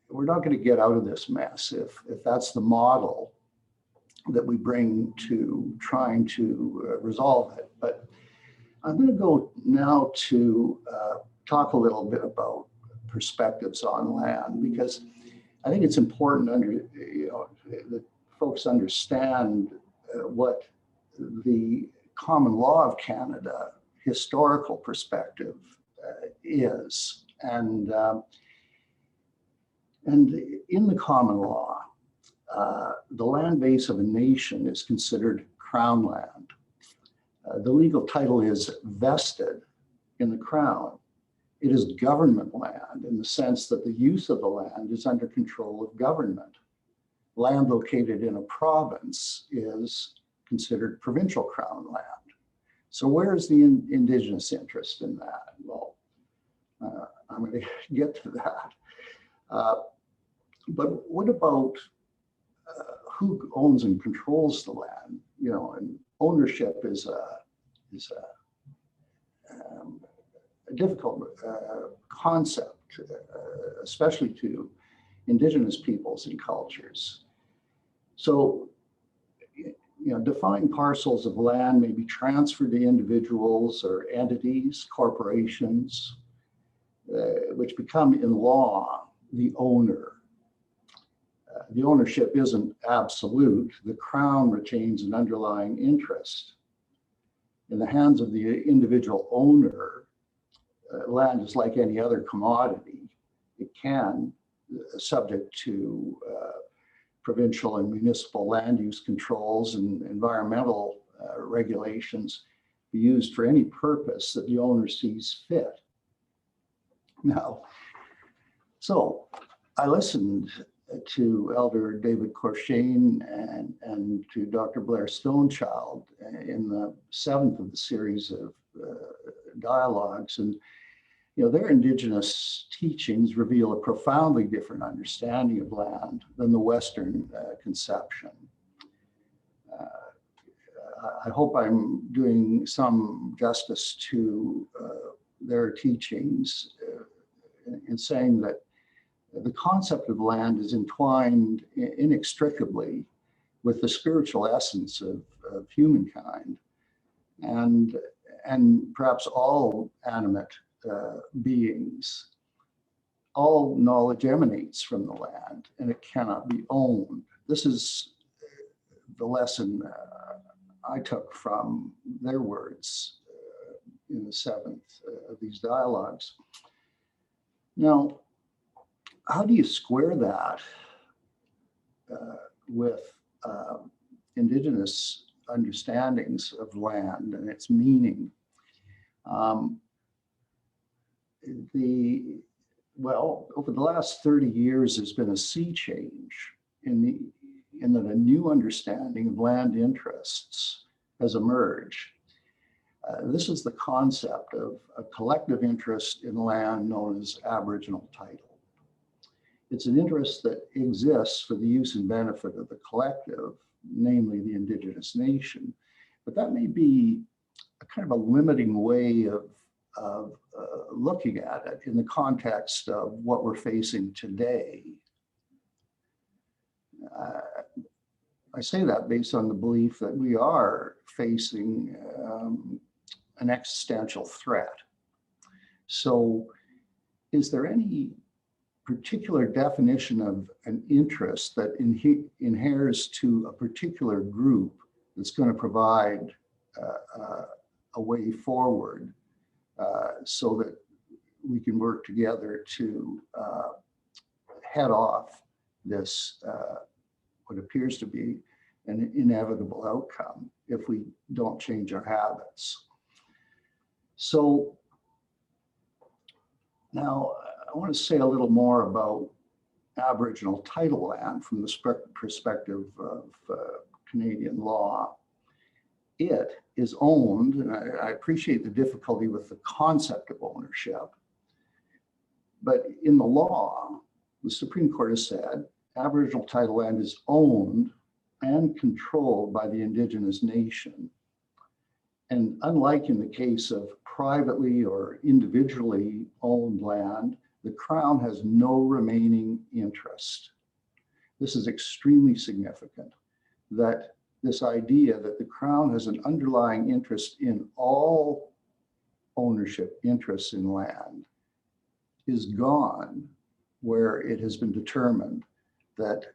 we're not going to get out of this mess if that's the model that we bring to trying to resolve it. But I'm going to go now to talk a little bit about perspectives on land, because I think it's important that folks understand what the common law of Canada historical perspective is. And in the common law, the land base of a nation is considered crown land. The legal title is vested in the crown. It is government land in the sense that the use of the land is under control of government. Land located in a province is considered provincial crown land. So where is the Indigenous interest in that? Well, I'm going to get to that. But what about who owns and controls the land? You know, and ownership is a difficult concept, especially to Indigenous peoples and cultures. So, you know, defined parcels of land may be transferred to individuals or entities, corporations, which become in law the owner. The ownership isn't absolute. The Crown retains an underlying interest. In the hands of the individual owner, land is like any other commodity. It can, subject to provincial and municipal land use controls and environmental regulations, be used for any purpose that the owner sees fit. Now, so I listened to Elder David Corshane and to Dr. Blair Stonechild in the 7th of the series of dialogues, and you know, their Indigenous teachings reveal a profoundly different understanding of land than the Western conception. I hope I'm doing some justice to their teachings in saying that the concept of land is entwined inextricably with the spiritual essence of humankind and perhaps all animate beings. All knowledge emanates from the land and it cannot be owned. This is the lesson I took from their words in the 7th of these dialogues. Now, how do you square that with Indigenous understandings of land and its meaning? Well, over the last 30 years, there's been a sea change in that a new understanding of land interests has emerged. This is the concept of a collective interest in land known as Aboriginal title. It's an interest that exists for the use and benefit of the collective, namely the Indigenous nation. But that may be a kind of a limiting way of looking at it in the context of what we're facing today. I say that based on the belief that we are facing an existential threat. So is there any particular definition of an interest that inheres to a particular group that's going to provide a way forward so that we can work together to head off this, what appears to be an inevitable outcome if we don't change our habits? So now I want to say a little more about Aboriginal title land from the perspective of Canadian law. it is owned, and I appreciate the difficulty with the concept of ownership, but in the law, the Supreme Court has said Aboriginal title land is owned and controlled by the Indigenous nation. And unlike in the case of privately or individually owned land, the Crown has no remaining interest. This is extremely significant, that this idea that the Crown has an underlying interest in all ownership interests in land is gone, where it has been determined that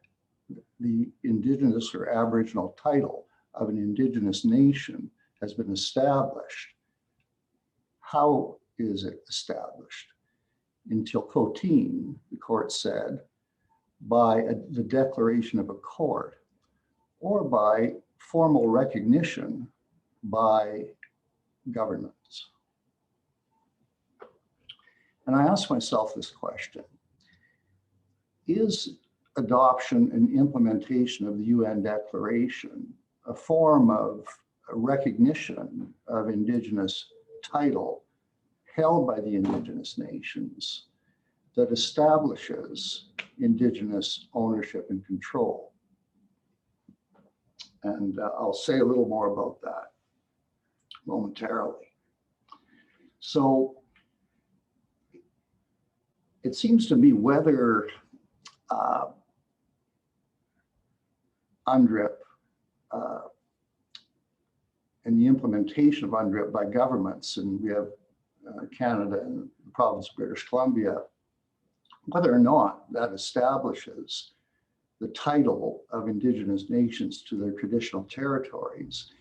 the Indigenous or Aboriginal title of an Indigenous nation has been established. How is it established? In Tilcoteen, the court said, by the declaration of a court or by formal recognition by governments. And I asked myself this question: is adoption and implementation of the UN Declaration a form of recognition of Indigenous title held by the Indigenous nations that establishes Indigenous ownership and control? And I'll say a little more about that momentarily. So it seems to me whether UNDRIP and the implementation of UNDRIP by governments, and we have Canada and the province of British Columbia, whether or not that establishes the title of Indigenous nations to their traditional territories,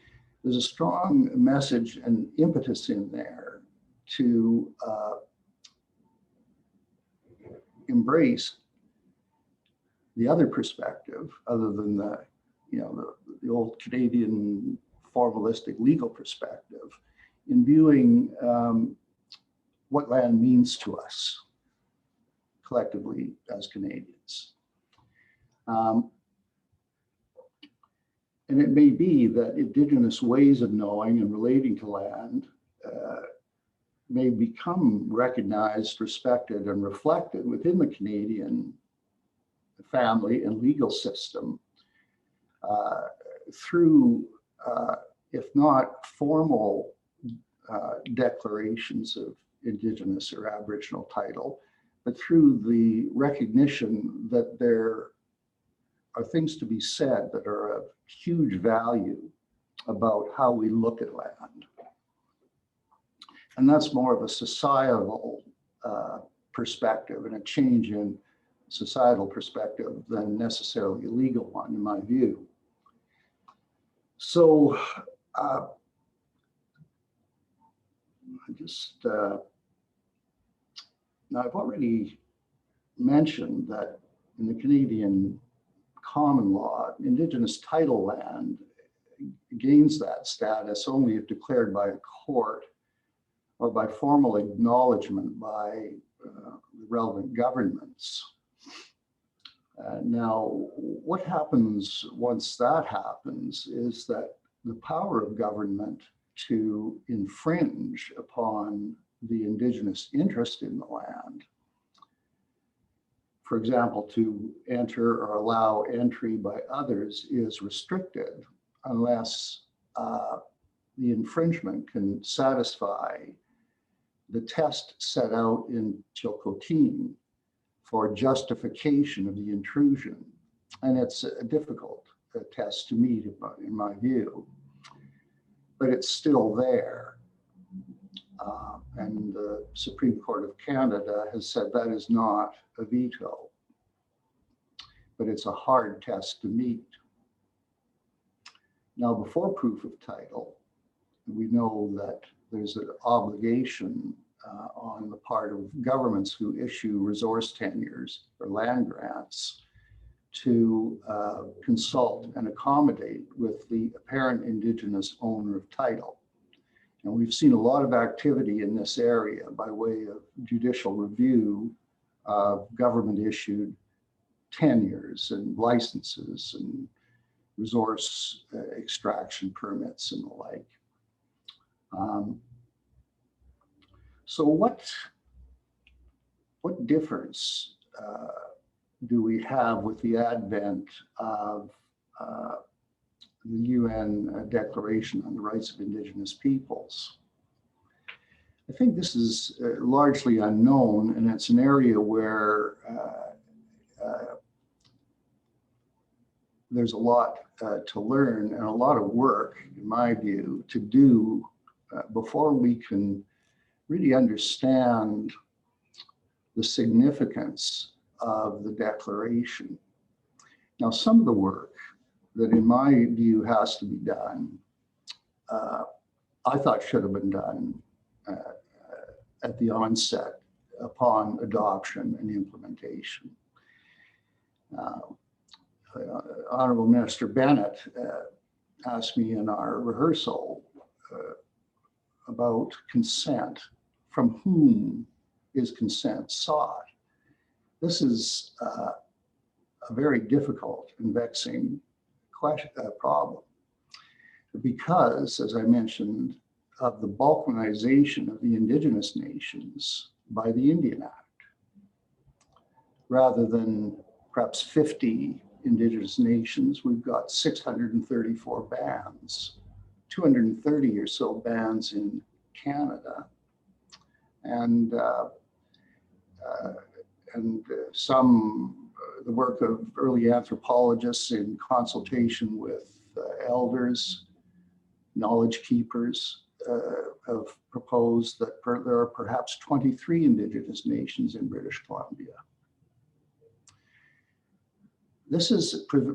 there's a strong message and impetus in there to embrace the other perspective, other than the old Canadian formalistic legal perspective, in viewing what land means to us collectively as Canadians. And it may be that Indigenous ways of knowing and relating to land may become recognized, respected, and reflected within the Canadian family and legal system through, if not formal declarations of Indigenous or Aboriginal title, but through the recognition that there are things to be said that are of huge value about how we look at land. And that's more of a societal perspective and a change in societal perspective than necessarily a legal one, in my view. So now I've already mentioned that in the Canadian common law, Indigenous title land gains that status only if declared by a court or by formal acknowledgement by relevant governments. Now, what happens once that happens is that the power of government to infringe upon the Indigenous interest in the land, for example, to enter or allow entry by others, is restricted unless the infringement can satisfy the test set out in Tilcoteen for justification of the intrusion. And it's a difficult test to meet, in my view, but it's still there. And the Supreme Court of Canada has said that is not a veto, but it's a hard test to meet. Now, before proof of title, we know that there's an obligation on the part of governments who issue resource tenures or land grants to consult and accommodate with the apparent Indigenous owner of title. And we've seen a lot of activity in this area by way of judicial review of government issued tenures and licenses and resource extraction permits and the like. So what difference do we have with the advent of the UN Declaration on the Rights of Indigenous Peoples? I think this is largely unknown, and it's an area where there's a lot to learn and a lot of work, in my view, to do before we can really understand the significance of the Declaration. Now, some of the work that, in my view, has to be done, I thought should have been done at the onset upon adoption and implementation. Honorable Minister Bennett asked me in our rehearsal about consent. From whom is consent sought? This is a very difficult and vexing problem, because, as I mentioned, of the balkanization of the indigenous nations by the Indian Act. Rather than perhaps 50 indigenous nations, we've got 634 bands, 230 or so bands in Canada, and the work of early anthropologists in consultation with elders, knowledge keepers, have proposed that there are perhaps 23 indigenous nations in British Columbia. This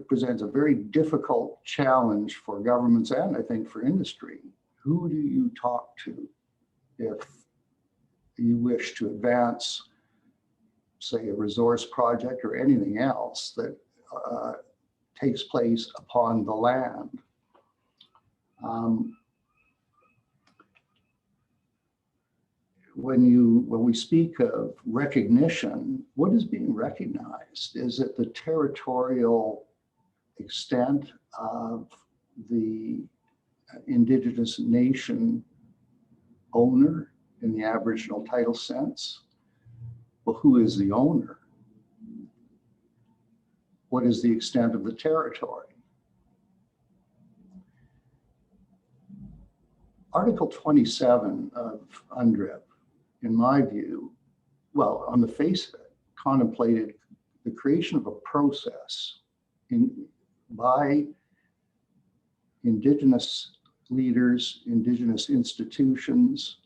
presents a very difficult challenge for governments and, I think, for industry. Who do you talk to if you wish to advance, say, a resource project or anything else that takes place upon the land? When we speak of recognition, what is being recognized? Is it the territorial extent of the indigenous nation owner in the Aboriginal title sense? Well, who is the owner? What is the extent of the territory? Article 27 of UNDRIP, in my view, well, on the face of it, contemplated the creation of a process by Indigenous leaders, Indigenous institutions,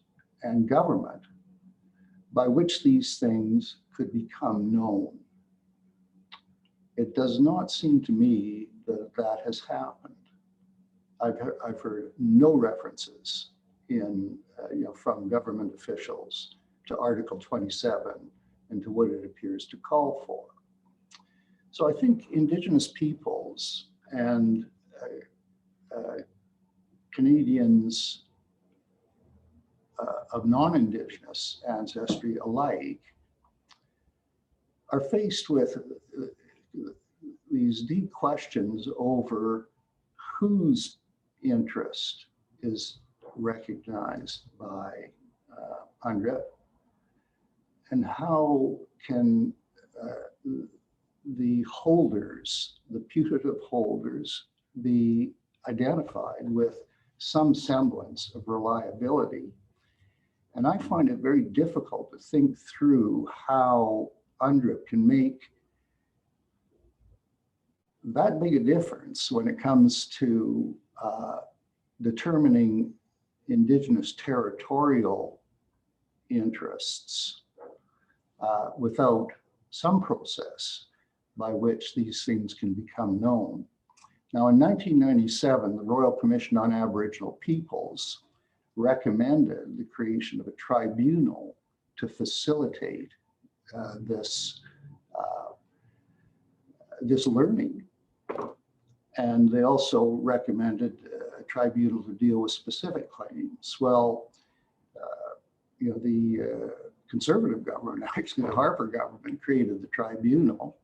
and government, by which these things could become known. It does not seem to me that that has happened. I've heard no references from government officials to Article 27 and to what it appears to call for. So I think Indigenous peoples and Canadians of non-Indigenous ancestry alike are faced with these deep questions over whose interest is recognized by UNDRIP, and how can the holders, the putative holders, be identified with some semblance of reliability. And I find it very difficult to think through how UNDRIP can make that big a difference when it comes to determining Indigenous territorial interests without some process by which these things can become known. Now, in 1997, the Royal Commission on Aboriginal Peoples recommended the creation of a tribunal to facilitate this learning. And they also recommended a tribunal to deal with specific claims. Well, the Conservative government, actually the Harper government, created the tribunal,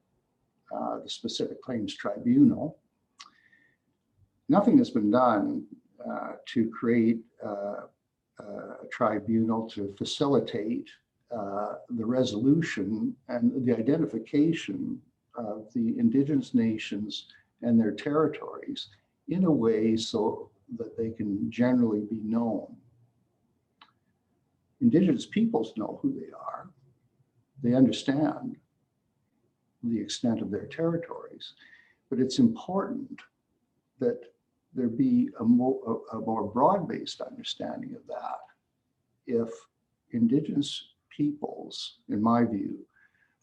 the Specific Claims Tribunal. nothing has been done to create a tribunal to facilitate the resolution and the identification of the indigenous nations and their territories in a way so that they can generally be known. Indigenous peoples know who they are. They understand the extent of their territories, but it's important that there be a more broad-based understanding of that. If indigenous peoples, in my view,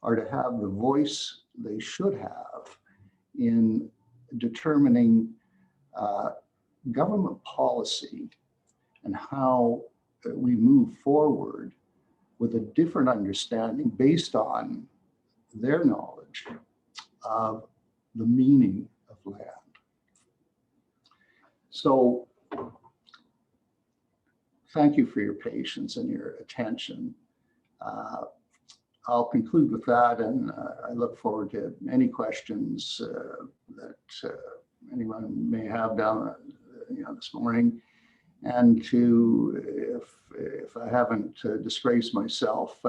are to have the voice they should have in determining government policy and how we move forward with a different understanding based on their knowledge of the meaning of land. So thank you for your patience and your attention. I'll conclude with that, and I look forward to any questions that anyone may have down this morning, and to, if I haven't disgraced myself,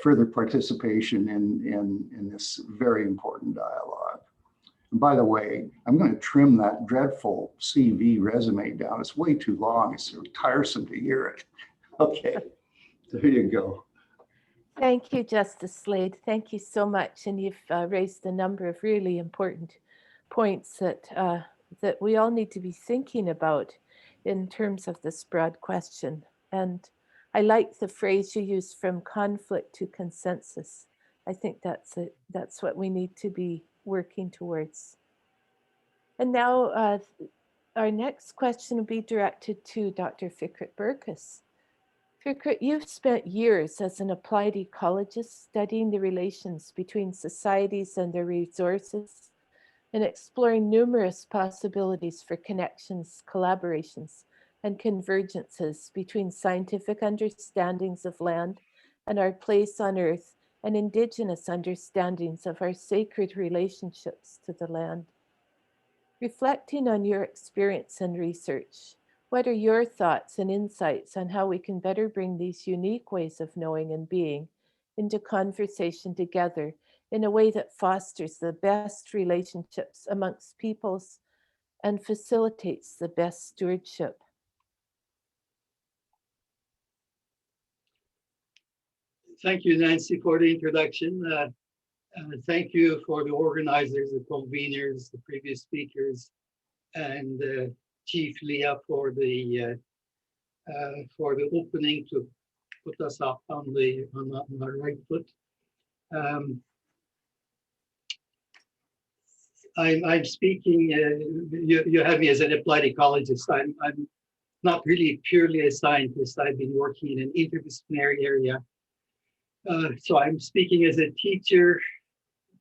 further participation in this very important dialogue. And by the way, I'm going to trim that dreadful CV resume down. It's way too long. It's so tiresome to hear it. Okay, there you go. Thank you, Justice Slade. Thank you so much. And you've raised a number of really important points that that we all need to be thinking about in terms of this broad question. And I like the phrase you used, from conflict to consensus. I think that's what we need to be working towards. And now our next question will be directed to Dr. Fikrit Burkis. Fikrit, you've spent years as an applied ecologist studying the relations between societies and their resources and exploring numerous possibilities for connections, collaborations, and convergences between scientific understandings of land and our place on Earth and indigenous understandings of our sacred relationships to the land. Reflecting on your experience and research, what are your thoughts and insights on how we can better bring these unique ways of knowing and being into conversation together in a way that fosters the best relationships amongst peoples and facilitates the best stewardship? Thank you, Nancy, for the introduction. Thank you for the organizers, the conveners, the previous speakers, and Chief Leah for the opening to put us up on our right foot. I'm speaking. You have me as an applied ecologist. I'm not really purely a scientist. I've been working in an interdisciplinary area. So I'm speaking as a teacher,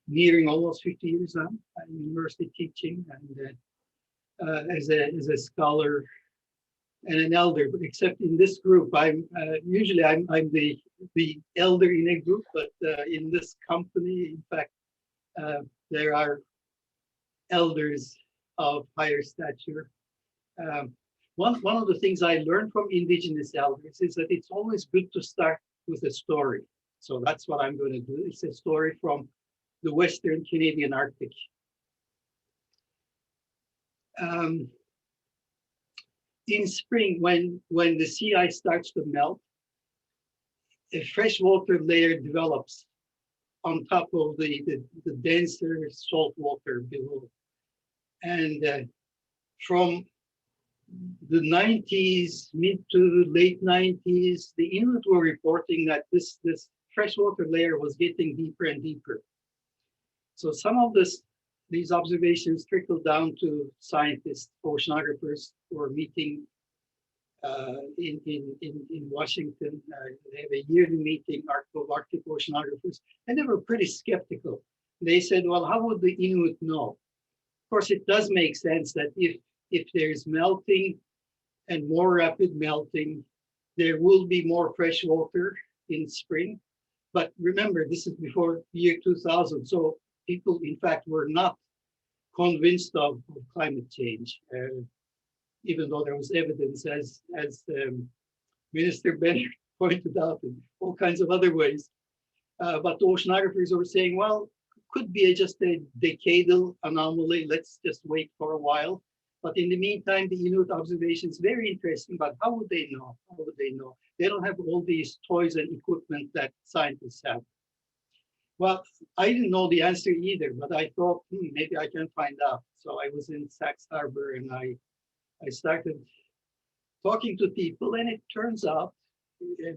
nearing almost 50 years now. I'm university teaching, and as a scholar and an elder. But except in this group, I'm usually the elder in a group, but in this company, in fact, there are elders of higher stature. One of the things I learned from indigenous elders is that it's always good to start with a story. So that's what I'm going to do. It's a story from the Western Canadian Arctic. In spring, when the sea ice starts to melt, a freshwater layer develops on top of the denser salt water below. And from the 90s, mid to late 90s, the Inuit were reporting that this freshwater layer was getting deeper and deeper. So some of these observations trickled down to scientists, oceanographers who are meeting in Washington. They have a yearly meeting of Arctic oceanographers, and they were pretty skeptical. They said, well, how would the Inuit know? Of course, it does make sense that if there's melting and more rapid melting, there will be more fresh water in spring. But remember, this is before year 2000. So people, in fact, were not convinced of climate change, even though there was evidence, as Minister Bennett pointed out, in all kinds of other ways. But the oceanographers were saying, well, could be just a decadal anomaly. Let's just wait for a while. But in the meantime, the Inuit observation is very interesting. But how would they know? How would they know? They don't have all these toys and equipment that scientists have. Well, I didn't know the answer either, but I thought, maybe I can find out. So I was in Sachs Harbor and I started talking to people, and it turns out,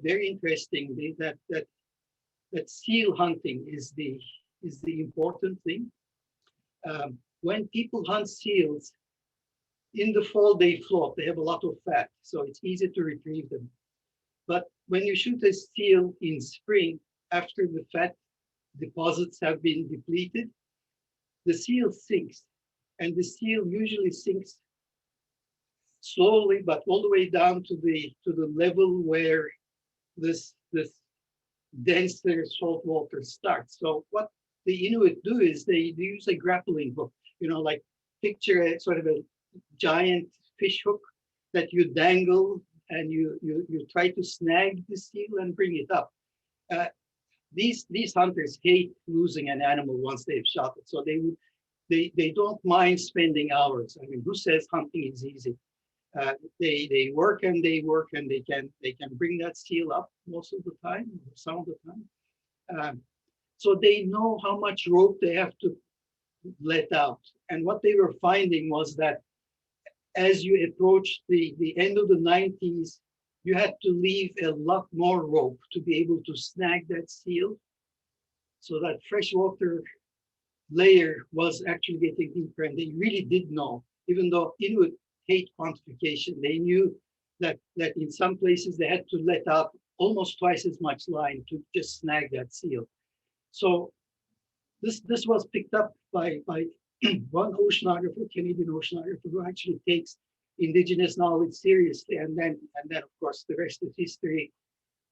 very interestingly, that seal hunting is the important thing. When people hunt seals, in the fall they float. They have a lot of fat, so it's easy to retrieve them. But when you shoot a seal in spring, after the fat deposits have been depleted, the seal sinks, and the seal usually sinks slowly, but all the way down to the level where this denser salt water starts. So what the Inuit do is they use a grappling hook, like picture a sort of a giant fish hook that you dangle and you try to snag the seal and bring it up. These hunters hate losing an animal once they've shot it, so they don't mind spending hours. I mean, who says hunting is easy? They work and they work, and they can bring that seal up most of the time, some of the time. So they know how much rope they have to let out. And what they were finding was that as you approach the end of the 90s, you had to leave a lot more rope to be able to snag that seal. So that freshwater layer was actually getting deeper, and they really did know, even though Inuit hate quantification, they knew that in some places they had to let out almost twice as much line to just snag that seal. So this was picked up by one oceanographer, Canadian oceanographer, who actually takes Indigenous knowledge seriously. And then of course, the rest is history.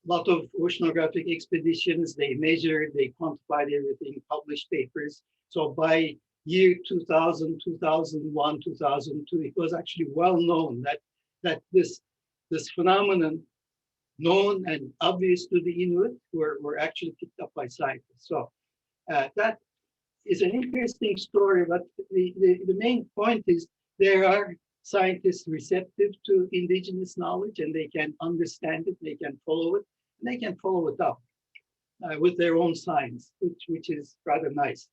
A lot of oceanographic expeditions, they measured, they quantified everything, published papers. So by year 2000, 2001, 2002, it was actually well known that this phenomenon, known and obvious to the Inuit, were actually picked up by scientists. So that is an interesting story, but the main point is there are scientists receptive to Indigenous knowledge, and they can understand it, they can follow it, and they can follow it up with their own science, which is rather nice.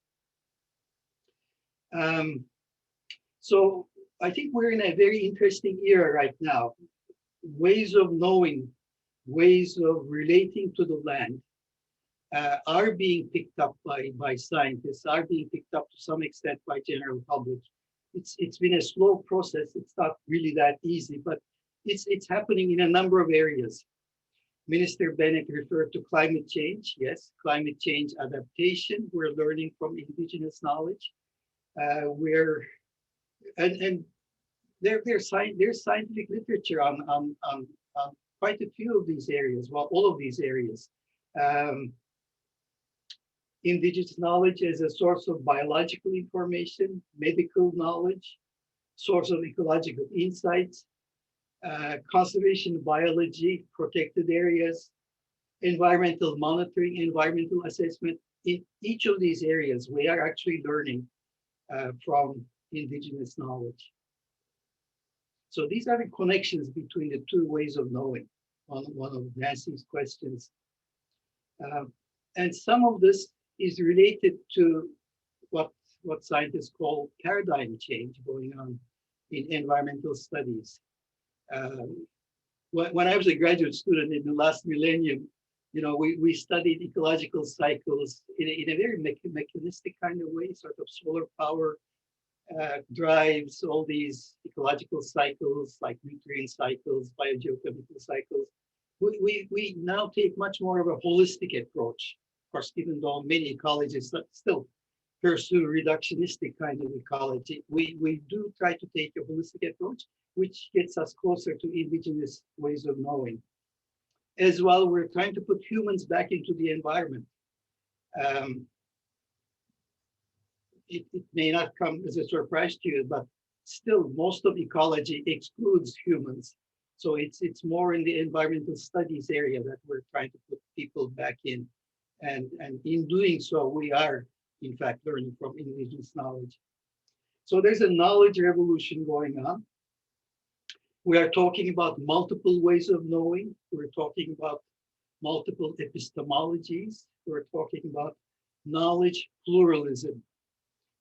So I think we're in a very interesting era right now. Ways of knowing, ways of relating to the land are being picked up by scientists, are being picked up to some extent by general public. It's been a slow process. It's not really that easy, but it's happening in a number of areas. Minister Bennett referred to climate change. Yes, climate change adaptation. We're learning from Indigenous knowledge. There's scientific literature on quite a few of these areas. Well, all of these areas. Indigenous knowledge as a source of biological information, medical knowledge, source of ecological insights, conservation biology, protected areas, environmental monitoring, environmental assessment. In each of these areas, we are actually learning from Indigenous knowledge. So these are the connections between the two ways of knowing, one of Nancy's questions. And some of this is related to what scientists call paradigm change going on in environmental studies. When I was a graduate student in the last millennium, we studied ecological cycles in a very mechanistic kind of way, sort of solar power drives all these ecological cycles like nutrient cycles, biogeochemical cycles. We now take much more of a holistic approach. Of course, even though many ecologists still pursue reductionistic kind of ecology, we do try to take a holistic approach, which gets us closer to Indigenous ways of knowing. As well, we're trying to put humans back into the environment. it may not come as a surprise to you, but still most of ecology excludes humans. So it's more in the environmental studies area that we're trying to put people back in. And in doing so, we are, in fact, learning from indigenous knowledge. So there's a knowledge revolution going on. We are talking about multiple ways of knowing. We're talking about multiple epistemologies. We're talking about knowledge pluralism.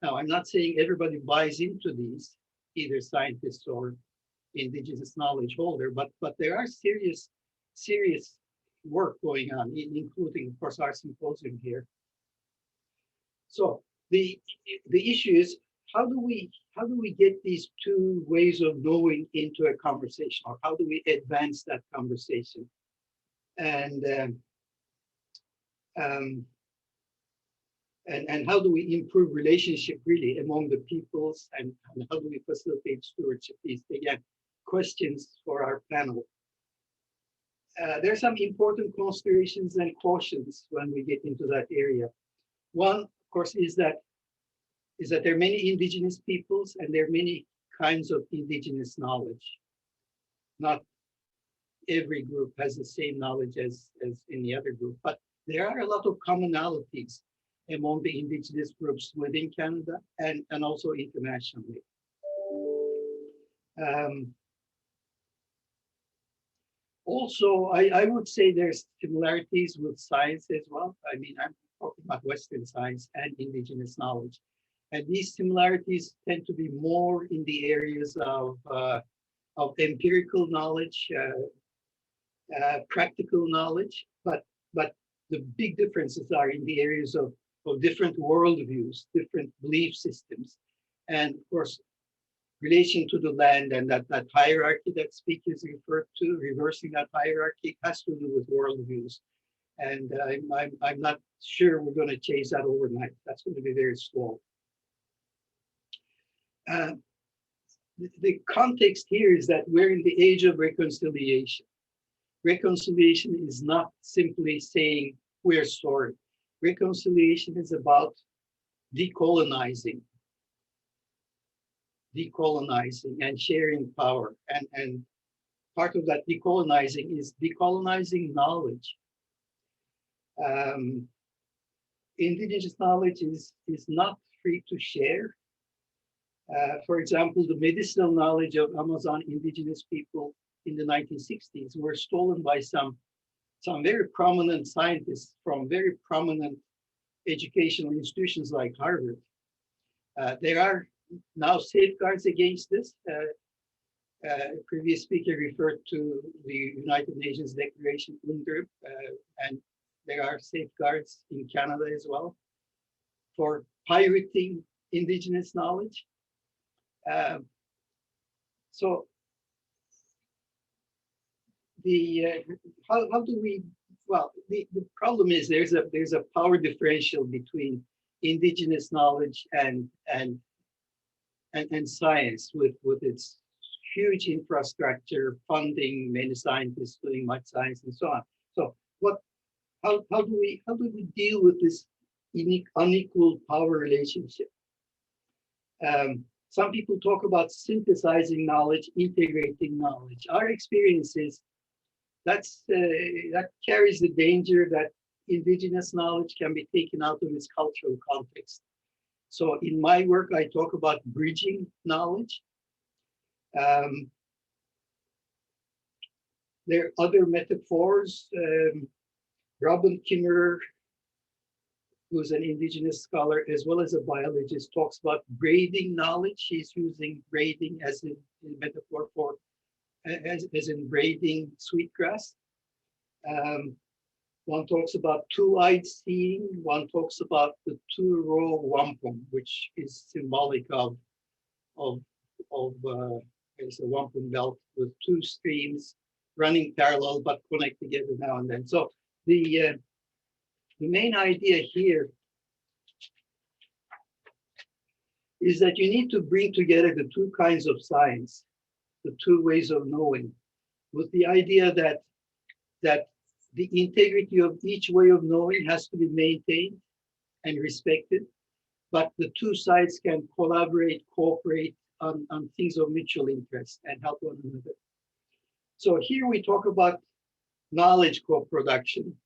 Now, I'm not saying everybody buys into these, either scientists or indigenous knowledge holder, but there are serious work going on, including, of course, our symposium here. So the issue is, how do we get these two ways of knowing into a conversation, or how do we advance that conversation? And how do we improve relationship really among the peoples, and how do we facilitate stewardship? These, again, questions for our panel. There are some important considerations and cautions when we get into that area. One, of course, is that there are many indigenous peoples and there are many kinds of indigenous knowledge. Not every group has the same knowledge as any other group, but there are a lot of commonalities among the indigenous groups within Canada and also internationally. Also, I would say there's similarities with science as well. I mean, I'm talking about Western science and indigenous knowledge. And these similarities tend to be more in the areas of empirical knowledge, practical knowledge, but the big differences are in the areas of different worldviews, different belief systems, and of course, relation to the land, and that hierarchy that speakers referred to, reversing that hierarchy, has to do with worldviews. And I'm not sure we're going to change that overnight. That's going to be very slow. The context here is that we're in the age of reconciliation. Reconciliation is not simply saying we're sorry. Reconciliation is about decolonizing and sharing power. And part of that decolonizing is decolonizing knowledge. Indigenous knowledge is not free to share. For example, the medicinal knowledge of Amazon indigenous people in the 1960s were stolen by some very prominent scientists from very prominent educational institutions like Harvard. There are now safeguards against this. Previous speaker referred to the United Nations Declaration, UNDRIP, and there are safeguards in Canada as well for pirating indigenous knowledge. So how do we, well, the problem is there's a power differential between indigenous knowledge and science with its huge infrastructure, funding, many scientists doing much science and so on. So how do we deal with this unequal power relationship? Some people talk about synthesizing knowledge, integrating knowledge. Our experience is that carries the danger that indigenous knowledge can be taken out of its cultural context. So in my work, I talk about bridging knowledge. There are other metaphors. Robin Kimmerer, who's an indigenous scholar as well as a biologist, talks about braiding knowledge. She's using braiding as a metaphor for as in braiding sweetgrass. One talks about two-eyed seeing. One talks about the two-row wampum, which is symbolic of it's a wampum belt with two streams running parallel but connect together now and then. So the main idea here is that you need to bring together the two kinds of science, the two ways of knowing, with the idea that the integrity of each way of knowing has to be maintained and respected, but the two sides can collaborate, cooperate on things of mutual interest and help one another. So here we talk about knowledge co-production,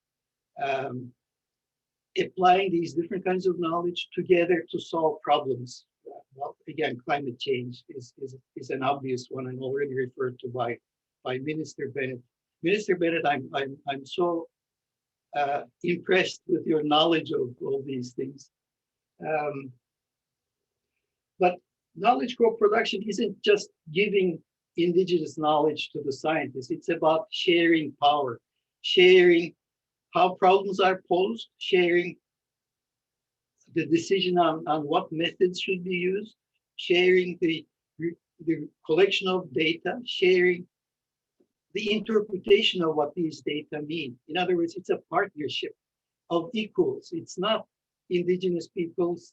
applying these different kinds of knowledge together to solve problems. Well, again, climate change is an obvious one and already referred to by Minister Bennett. Minister Bennett, I'm so impressed with your knowledge of all these things. But knowledge co-production isn't just giving indigenous knowledge to the scientists. It's about sharing power, sharing how problems are posed, sharing the decision on what methods should be used, sharing the collection of data, sharing the interpretation of what these data mean. In other words, it's a partnership of equals. It's not indigenous peoples,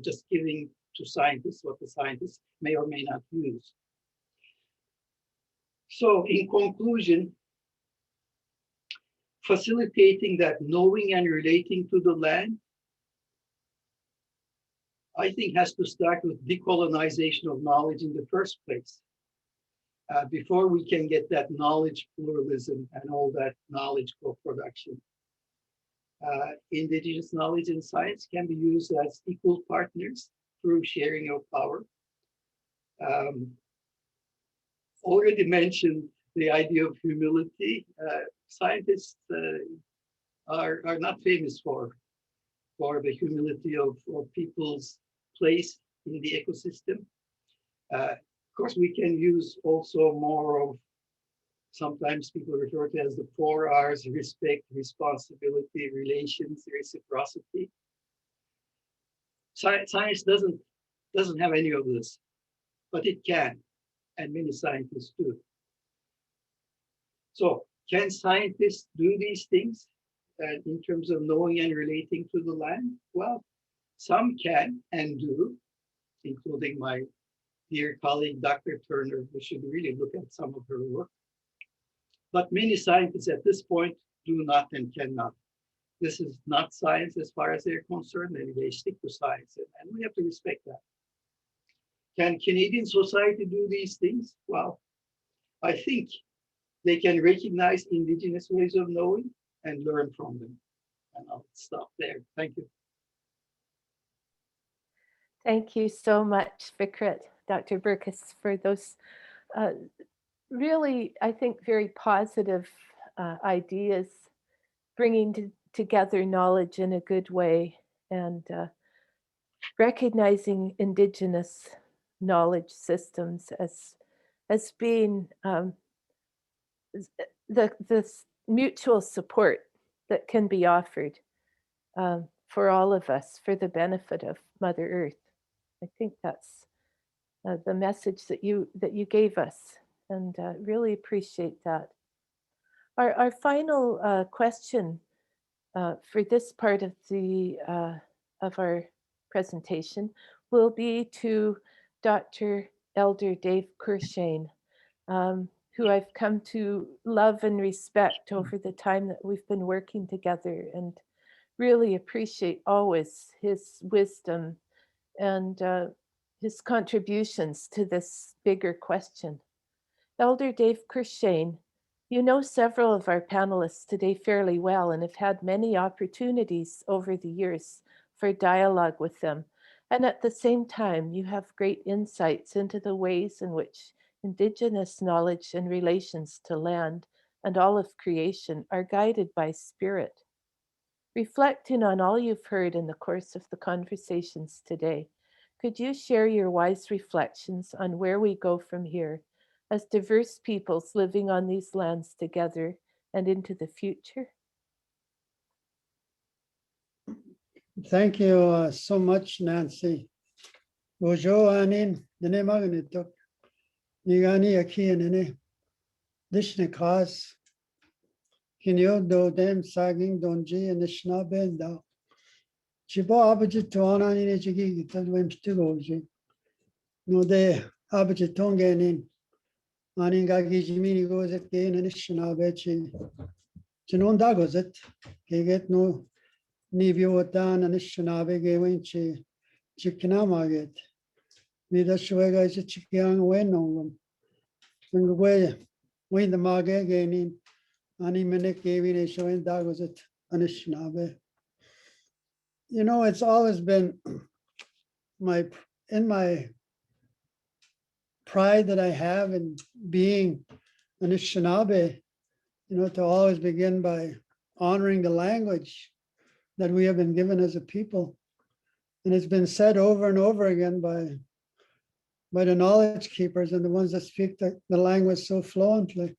just giving to scientists what the scientists may or may not use. So in conclusion, facilitating that knowing and relating to the land, I think has to start with decolonization of knowledge in the first place. Before we can get that knowledge pluralism and all that knowledge co-production. Indigenous knowledge and science can be used as equal partners through sharing of power. Already mentioned the idea of humility. Scientists are not famous for the humility of people's place in the ecosystem. Of course, we can use also more of, sometimes people refer to as the 4 R's: respect, responsibility, relations, reciprocity. Science doesn't have any of this, but it can, and many scientists do. So can scientists do these things in terms of knowing and relating to the land? Well, some can and do, including my dear colleague, Dr. Turner. We should really look at some of her work. But many scientists at this point do not and cannot. This is not science as far as they're concerned, and they stick to science, and we have to respect that. Can Canadian society do these things? Well, I think they can recognize indigenous ways of knowing and learn from them. And I'll stop there. Thank you. Thank you so much, Fikrit, Dr. Burkis, for those really, I think, very positive ideas, bringing together knowledge in a good way and recognizing indigenous knowledge systems as being the mutual support that can be offered for all of us for the benefit of Mother Earth. I think that's the message that you gave us, and really appreciate that. Our final question for this part of our presentation will be to Dr. Elder Dave Curshane, who I've come to love and respect over the time that we've been working together, and really appreciate always his wisdom and his contributions to this bigger question. Elder Dave Curshane, you know several of our panelists today fairly well and have had many opportunities over the years for dialogue with them. And at the same time, you have great insights into the ways in which Indigenous knowledge and relations to land and all of creation are guided by spirit. Reflecting on all you've heard in the course of the conversations today, could you share your wise reflections on where we go from here as diverse peoples living on these lands together and into the future? Thank you so much, Nancy. Bonjour, Anin. Nene magnetok. Nigani aki nene. Dishne kas. Kinyo do dem saging donji and the schnabenda. Chibo abajit to anani ne chigi tadwem stigoji. No de abajit tongenin. Aningagi jimini goes at gain and schnabechi. Chinon dagos it. Get no Nivyutan Anishinaabe Gewinchi Chikinamaget. Vida Shuega is a Chikiang Wenongum. And the way when the Mage gaining Animinic gave a showing dog was it Anishinaabe. You know, it's always been my pride that I have in being Anishinaabe, you know, to always begin by honoring the language that we have been given as a people. And it's been said over and over again by the knowledge keepers and the ones that speak the language so fluently.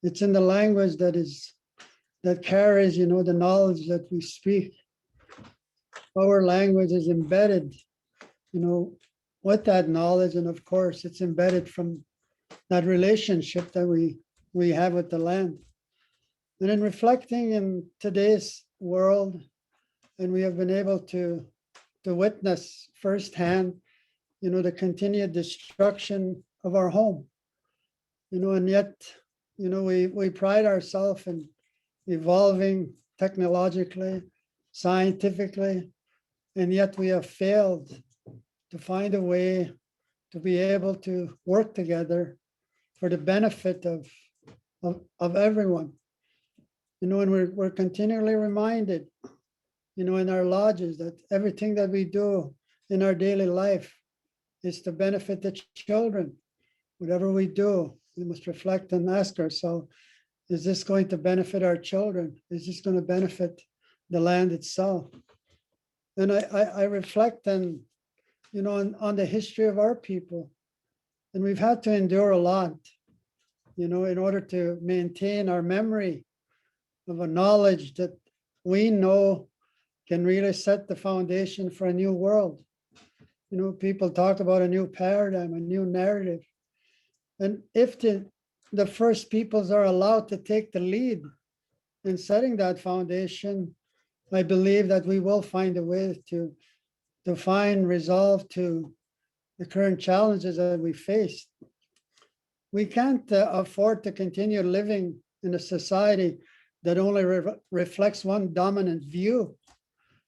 It's in the language that carries, you know, the knowledge that we speak. Our language is embedded, you know, with that knowledge. And of course, it's embedded from that relationship that we have with the land. And in reflecting in today's world, and we have been able to witness firsthand, you know, the continued destruction of our home, you know, and yet, you know, we pride ourselves in evolving technologically, scientifically, and yet we have failed to find a way to be able to work together for the benefit of everyone. You know, and we're continually reminded, you know, in our lodges that everything that we do in our daily life is to benefit the children. Whatever we do, we must reflect and ask ourselves, is this going to benefit our children? Is this going to benefit the land itself? And I reflect on, you know, on the history of our people. And we've had to endure a lot, you know, in order to maintain our memory of a knowledge that we know can really set the foundation for a new world. You know, people talk about a new paradigm, a new narrative. And if the first peoples are allowed to take the lead in setting that foundation, I believe that we will find a way to find resolve to the current challenges that we face. We can't afford to continue living in a society that only reflects one dominant view.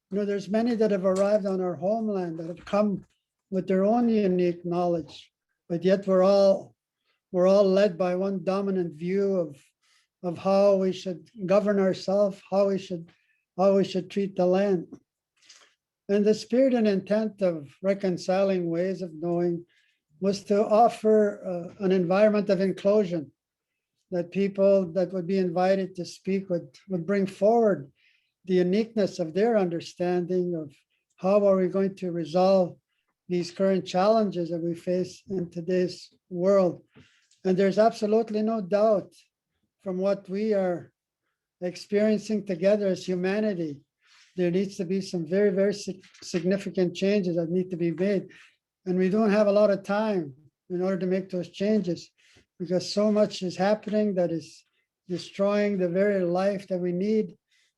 You know, there's many that have arrived on our homeland that have come with their own unique knowledge, but yet we're all led by one dominant view of how we should govern ourselves, how we should treat the land. And the spirit and intent of reconciling ways of knowing was to offer an environment of inclusion, that people that would be invited to speak would bring forward the uniqueness of their understanding of how are we going to resolve these current challenges that we face in today's world. And there's absolutely no doubt from what we are experiencing together as humanity, there needs to be some very, very significant changes that need to be made. And we don't have a lot of time in order to make those changes because so much is happening that is destroying the very life that we need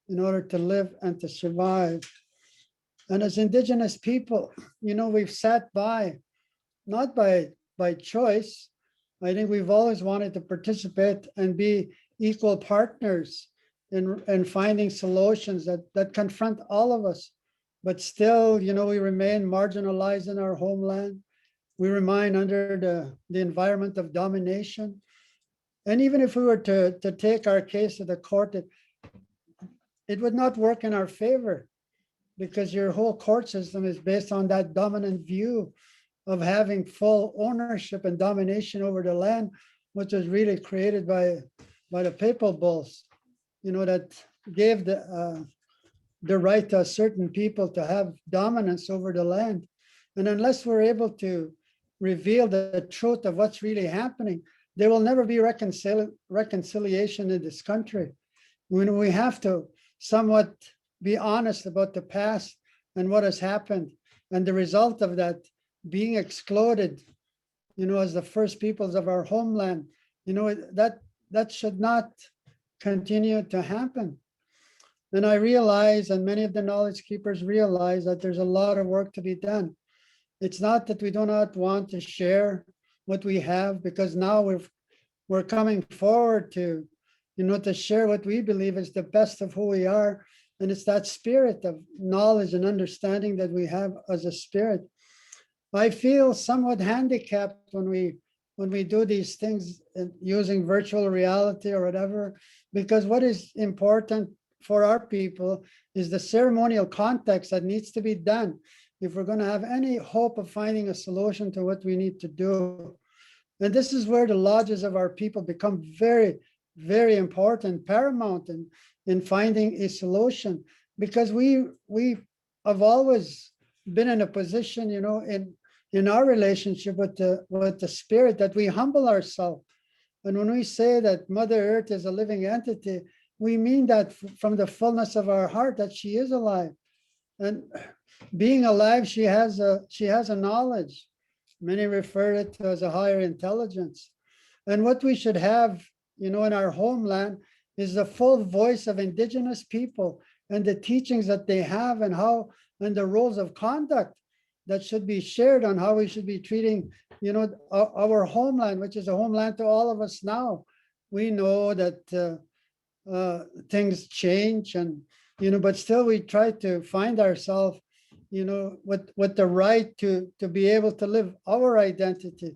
in order to live and to survive. And as Indigenous people, you know, we've sat by, not by choice. I think we've always wanted to participate and be equal partners in finding solutions that confront all of us. But still, you know, we remain marginalized in our homeland. We remain under the environment of domination. And even if we were to take our case to the court, it would not work in our favor because your whole court system is based on that dominant view of having full ownership and domination over the land, which was really created by the papal bulls, you know, that gave the right to certain people to have dominance over the land. And unless we're able to reveal the truth of what's really happening, there will never be reconciliation in this country. When we have to somewhat be honest about the past and what has happened, and the result of that being excluded, you know, as the first peoples of our homeland, you know, that should not continue to happen. And I realize, and many of the knowledge keepers realize, that there's a lot of work to be done. It's not that we do not want to share what we have, because now we're coming forward to, you know, to share what we believe is the best of who we are And it's that spirit of knowledge and understanding that we have as a spirit. I feel somewhat handicapped when we do these things using virtual reality or whatever, because what is important for our people is the ceremonial context that needs to be done if we're going to have any hope of finding a solution to what we need to do. And this is where the lodges of our people become very, very important, paramount in finding a solution, because we have always been in a position, you know, in our relationship with the spirit, that we humble ourselves. And when we say that Mother Earth is a living entity, we mean that from the fullness of our heart, that she is alive. And being alive, she has a knowledge. Many refer it to as a higher intelligence. And what we should have, you know, in our homeland is the full voice of Indigenous people and the teachings that they have, and how, and the rules of conduct that should be shared on how we should be treating, you know, our homeland, which is a homeland to all of us now. We know that things change, and, you know, but still we try to find ourselves, you know, with the right to be able to live our identity.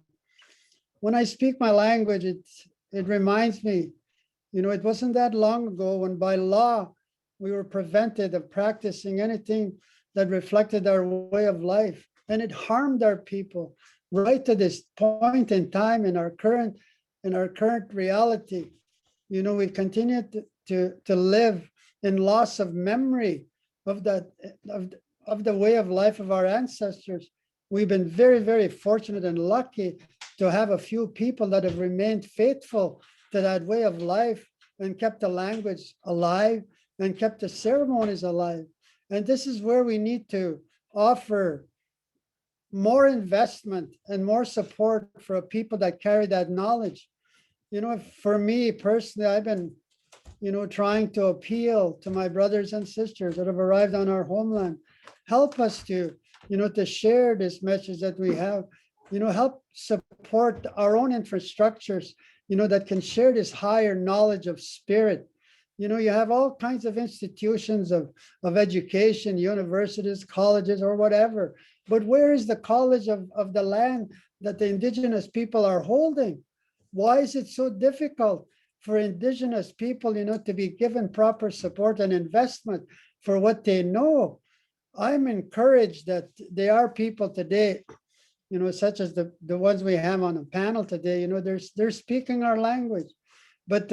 When I speak my language, it reminds me, you know, it wasn't that long ago when by law we were prevented of practicing anything that reflected our way of life, and it harmed our people right to this point in time in our current reality. You know, we continue to live in loss of memory of that of the way of life of our ancestors. We've been very, very fortunate and lucky to have a few people that have remained faithful to that way of life and kept the language alive and kept the ceremonies alive. And this is where we need to offer more investment and more support for people that carry that knowledge. You know, for me personally, I've been, you know, trying to appeal to my brothers and sisters that have arrived on our homeland. Help us to, you know, to share this message that we have, you know, help support our own infrastructures, you know, that can share this higher knowledge of spirit. You know, you have all kinds of institutions of education, universities, colleges, or whatever. But where is the college of the land that the Indigenous people are holding? Why is it so difficult for Indigenous people, you know, to be given proper support and investment for what they know? I'm encouraged that there are people today, you know, such as the ones we have on the panel today, you know, they're speaking our language. But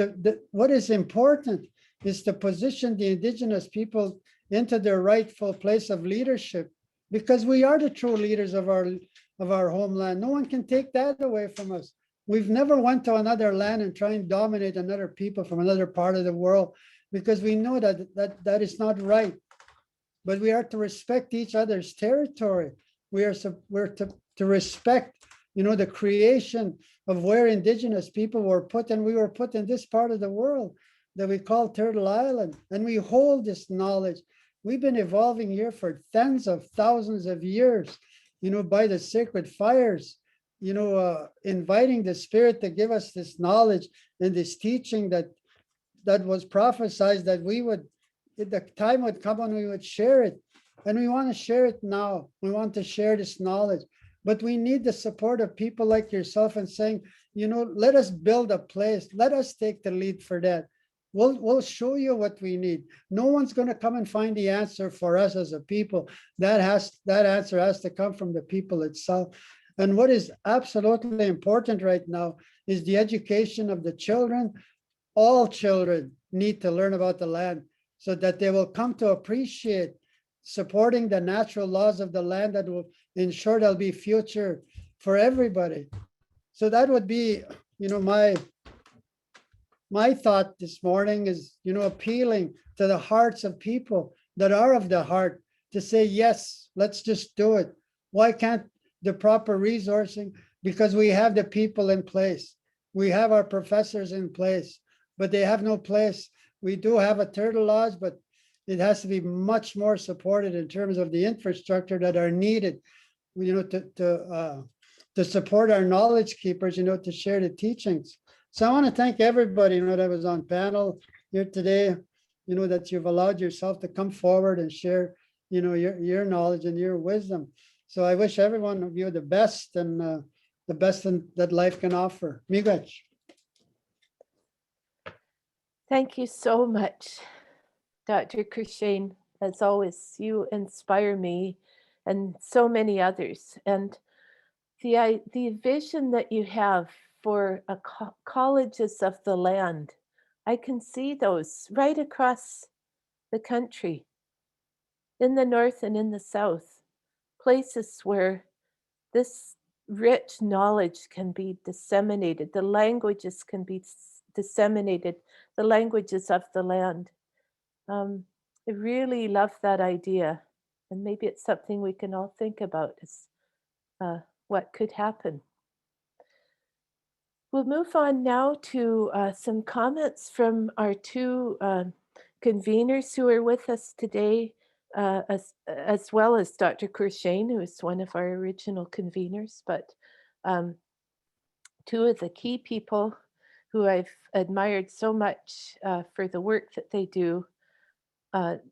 what is important is to position the Indigenous people into their rightful place of leadership, because we are the true leaders of our homeland. No one can take that away from us. We've never went to another land and try and dominate another people from another part of the world, because we know that is not right. But we are to respect each other's territory. We're to respect, you know, the creation of where Indigenous people were put, and we were put in this part of the world that we call Turtle Island, and we hold this knowledge. We've been evolving here for tens of thousands of years, you know, by the sacred fires, you know, inviting the spirit to give us this knowledge and this teaching that was prophesied that we would, the time would come when we would share it. And we want to share it now. We want to share this knowledge, but we need the support of people like yourself and saying, you know, let us build a place. Let us take the lead for that. We'll show you what we need. No one's going to come and find the answer for us as a people. That answer has to come from the people itself. And what is absolutely important right now is the education of the children. All children need to learn about the land so that they will come to appreciate supporting the natural laws of the land that will ensure there'll be future for everybody. So that would be, you know, my thought this morning is, you know, appealing to the hearts of people that are of the heart to say, yes, let's just do it. Why can't the proper resourcing? Because we have the people in place. We have our professors in place, but they have no place. We do have a Turtle Lodge, but it has to be much more supported in terms of the infrastructure that are needed, you know, to support our knowledge keepers, you know, to share the teachings. So I want to thank everybody, you know, that was on panel here today. that you've allowed yourself to come forward and share, your knowledge and your wisdom. So I wish every one of you the best and the best that life can offer. Miigwech. Thank you so much, Dr. Crushane. As always, you inspire me and so many others. And the vision that you have for colleges of the land, I can see those right across the country, in the north and in the south, places where this rich knowledge can be disseminated, the languages can be disseminated, the languages of the land. I really love that idea. And maybe it's something we can all think about is what could happen. We'll move on now to some comments from our two conveners who are with us today, as well as Dr. Crushane, who is one of our original conveners, but two of the key people who I've admired so much for the work that they do,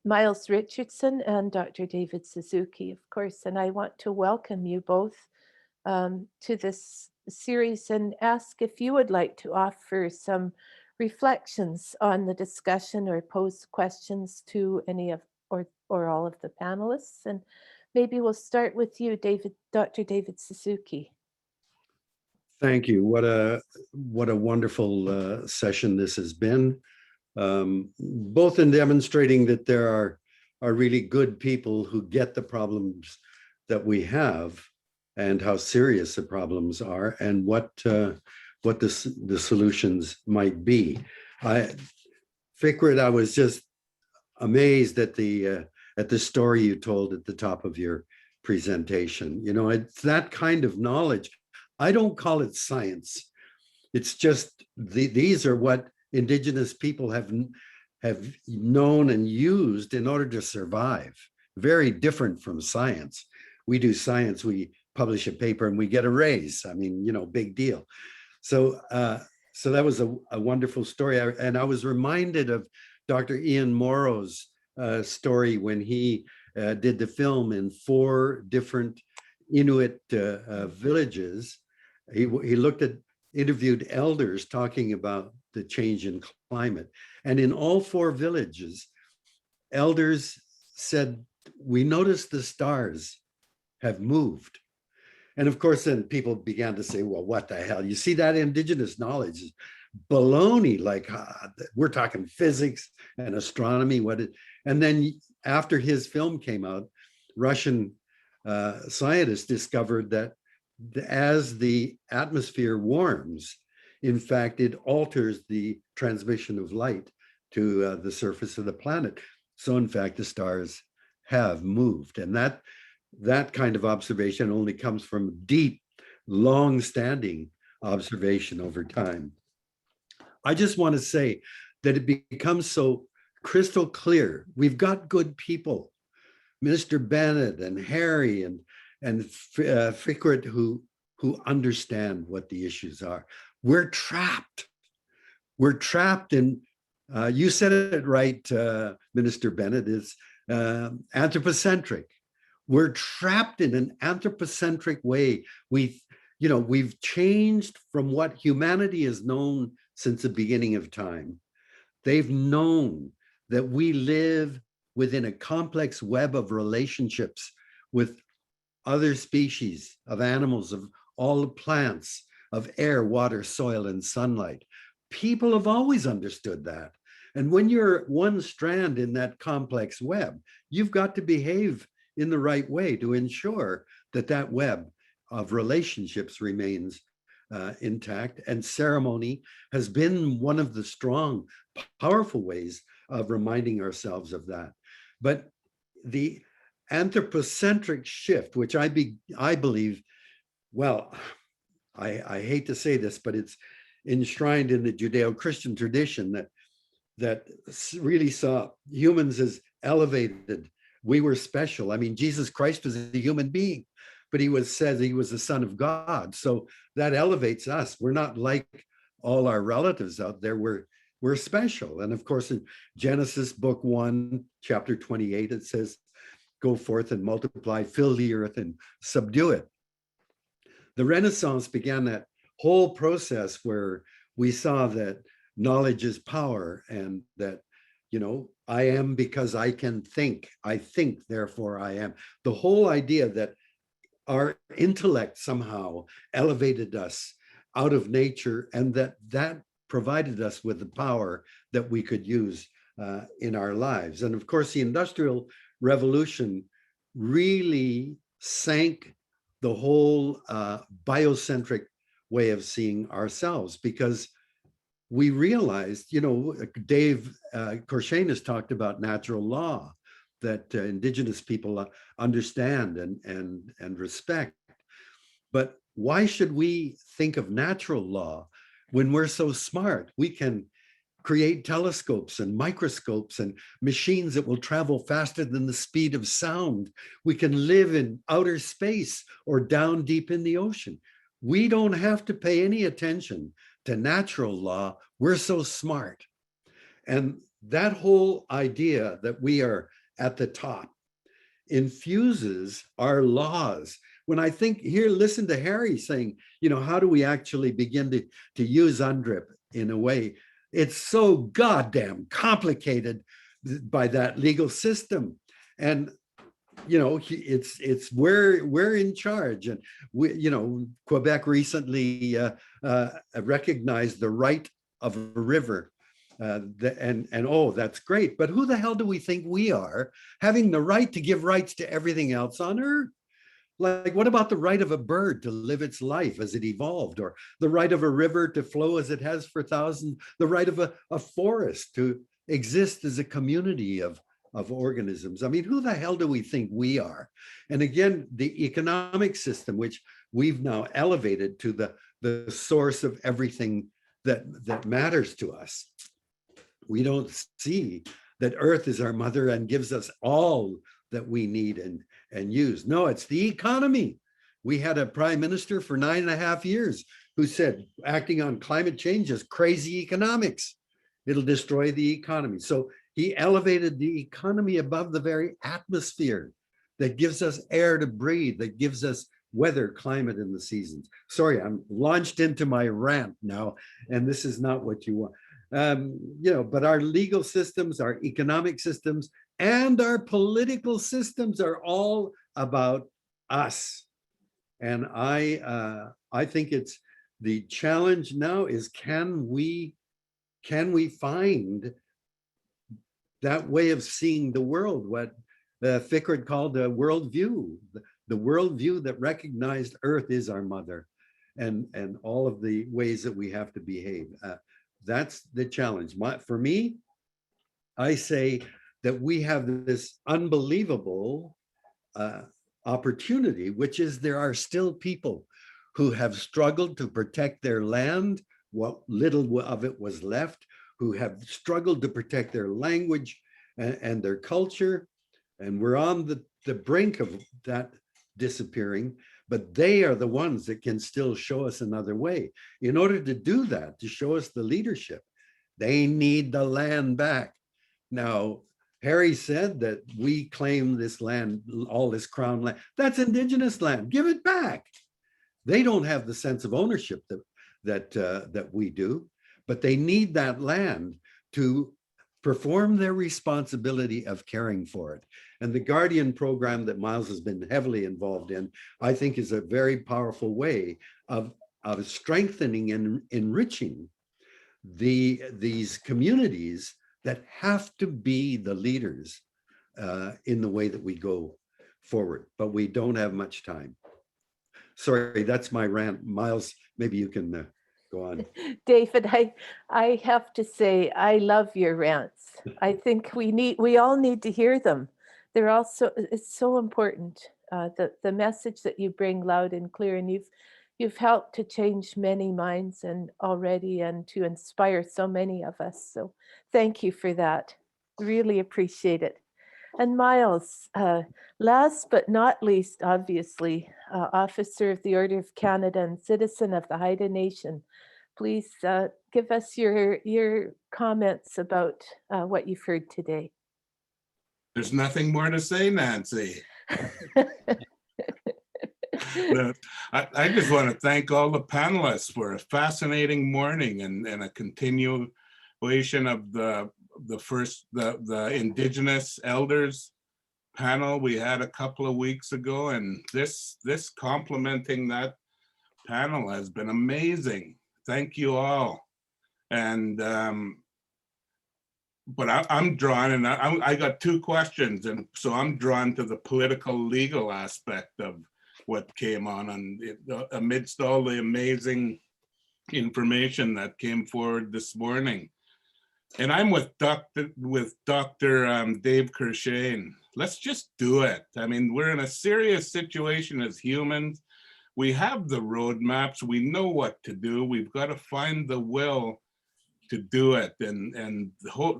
Miles Richardson and Dr. David Suzuki, of course. And I want to welcome you both to this series and ask if you would like to offer some reflections on the discussion or pose questions to any of or all of the panelists. And maybe we'll start with you, Dr. David Suzuki. Thank you. What a wonderful session this has been, both in demonstrating that there are really good people who get the problems that we have and how serious the problems are and what the solutions might be. Fikrit, I was just amazed at the story you told at the top of your presentation. It's that kind of knowledge. I don't call it science. It's just these are what Indigenous people have known and used in order to survive. Very different from science. We do science, we publish a paper and we get a raise. I mean, big deal. So that was a wonderful story. And I was reminded of Dr. Ian Morrow's story when he did the film in 4 different Inuit villages. He interviewed elders talking about the change in climate. And in all 4 villages, elders said, we noticed the stars have moved. And of course, then people began to say, well, what the hell? You see, that Indigenous knowledge is baloney. Like we're talking physics and astronomy. And then after his film came out, Russian scientists discovered that as the atmosphere warms, in fact, it alters the transmission of light to the surface of the planet. So in fact, the stars have moved. And that kind of observation only comes from deep, long-standing observation over time. I just want to say that it becomes so crystal clear. We've got good people, Mr. Bennett and Harry and Fikrit, who understand what the issues are. We're trapped. We're trapped in, you said it right, Minister Bennett, is anthropocentric. We're trapped in an anthropocentric way. We've changed from what humanity has known since the beginning of time. They've known that we live within a complex web of relationships with other species of animals, of all the plants, of air, water, soil, and sunlight. People have always understood that. And when you're one strand in that complex web, you've got to behave in the right way to ensure that web of relationships remains intact. And ceremony has been one of the strong, powerful ways of reminding ourselves of that. But the anthropocentric shift, which I believe, well, I hate to say this, but it's enshrined in the Judeo-Christian tradition that really saw humans as elevated. We were special. I mean, Jesus Christ was a human being, but he said he was the Son of God. So that elevates us. We're not like all our relatives out there. We're we're special. And of course, in Genesis book 1, chapter 28, it says, go forth and multiply, fill the earth and subdue it. The Renaissance began that whole process where we saw that knowledge is power, and that, you know, I am because I can think. I think, therefore I am. The whole idea that our intellect somehow elevated us out of nature, and that provided us with the power that we could use in our lives. And of course, the Industrial Revolution really sank the whole biocentric way of seeing ourselves, because we realized, you know, Dave Korshane has talked about natural law that Indigenous people understand and respect. But why should we think of natural law when we're so smart? We can create telescopes and microscopes and machines that will travel faster than the speed of sound. We can live in outer space or down deep in the ocean. We don't have to pay any attention to natural law. We're so smart. And that whole idea that we are at the top infuses our laws. When I think here, listen to Harry saying, you know, how do we actually begin to use UNDRIP in a way? It's so goddamn complicated by that legal system. And, you know, it's we're in charge. And we, you know, Quebec recently recognized the right of a river. And oh, that's great. But who the hell do we think we are, having the right to give rights to everything else on earth? Like, what about the right of a bird to live its life as it evolved, or the right of a river to flow as it has for thousands, the right of a forest to exist as a community of organisms? I mean, who the hell do we think we are? And again, the economic system, which we've now elevated to the source of everything that matters to us. We don't see that Earth is our mother and gives us all that we need and use. No, it's the economy. We had a prime minister for 9.5 years who said acting on climate change is crazy economics. It'll destroy the economy. So he elevated the economy above the very atmosphere that gives us air to breathe, that gives us weather, climate, and the seasons. Sorry, I'm launched into my rant now, and this is not what you want. You know, but our legal systems, our economic systems, and our political systems are all about us. And I think it's the challenge now is, can we find that way of seeing the world, what Fikrit called a worldview, the worldview that recognized Earth is our mother, and all of the ways that we have to behave. That's the challenge. For me, I say that we have this unbelievable opportunity, which is there are still people who have struggled to protect their land, what little of it was left, who have struggled to protect their language and their culture. And we're on the brink of that disappearing, but they are the ones that can still show us another way. In order to do that, to show us the leadership, they need the land back. Now, Harry said that we claim this land, all this crown land. That's Indigenous land. Give it back. They don't have the sense of ownership that we do, but they need that land to perform their responsibility of caring for it. And the Guardian program that Miles has been heavily involved in, I think, is a very powerful way of strengthening and enriching these communities that have to be the leaders in the way that we go forward. But we don't have much time. Sorry, that's my rant. Miles, maybe you can go on. David, I have to say, I love your rants. I think we all need to hear them. They're also, it's so important. The message that you bring loud and clear, and you've helped to change many minds and already, and to inspire so many of us. So thank you for that. Really appreciate it. And Miles, last but not least, obviously, Officer of the Order of Canada and citizen of the Haida Nation, please give us your comments about what you've heard today. There's nothing more to say, Nancy. No, I just want to thank all the panelists for a fascinating morning and a continuation of the Indigenous Elders panel we had a couple of weeks ago, and this complementing that panel has been amazing. Thank you all. And but I'm drawn, and I got two questions, and so I'm drawn to the political legal aspect of what came on amidst all the amazing information that came forward this morning. And I'm with Dr. Dave Kershane. Let's just do it. I mean, we're in a serious situation as humans. We have the roadmaps. We know what to do. We've got to find the will to do it. And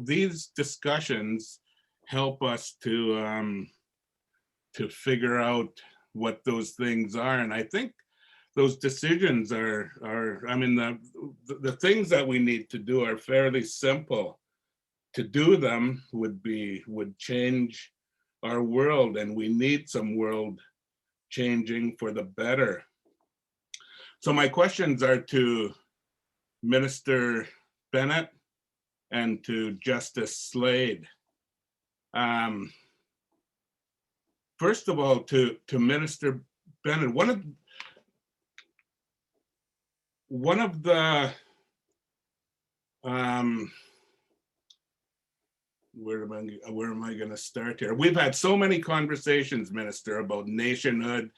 these discussions help us to figure out what those things are. And I think those decisions are I mean, the things that we need to do are fairly simple. To do them would change our world, and we need some world changing for the better. So my questions are to Minister Bennett and to Justice Slade. First of all, to Minister Bennett, one of the where am I going to start here? We've had so many conversations, Minister, about nationhood.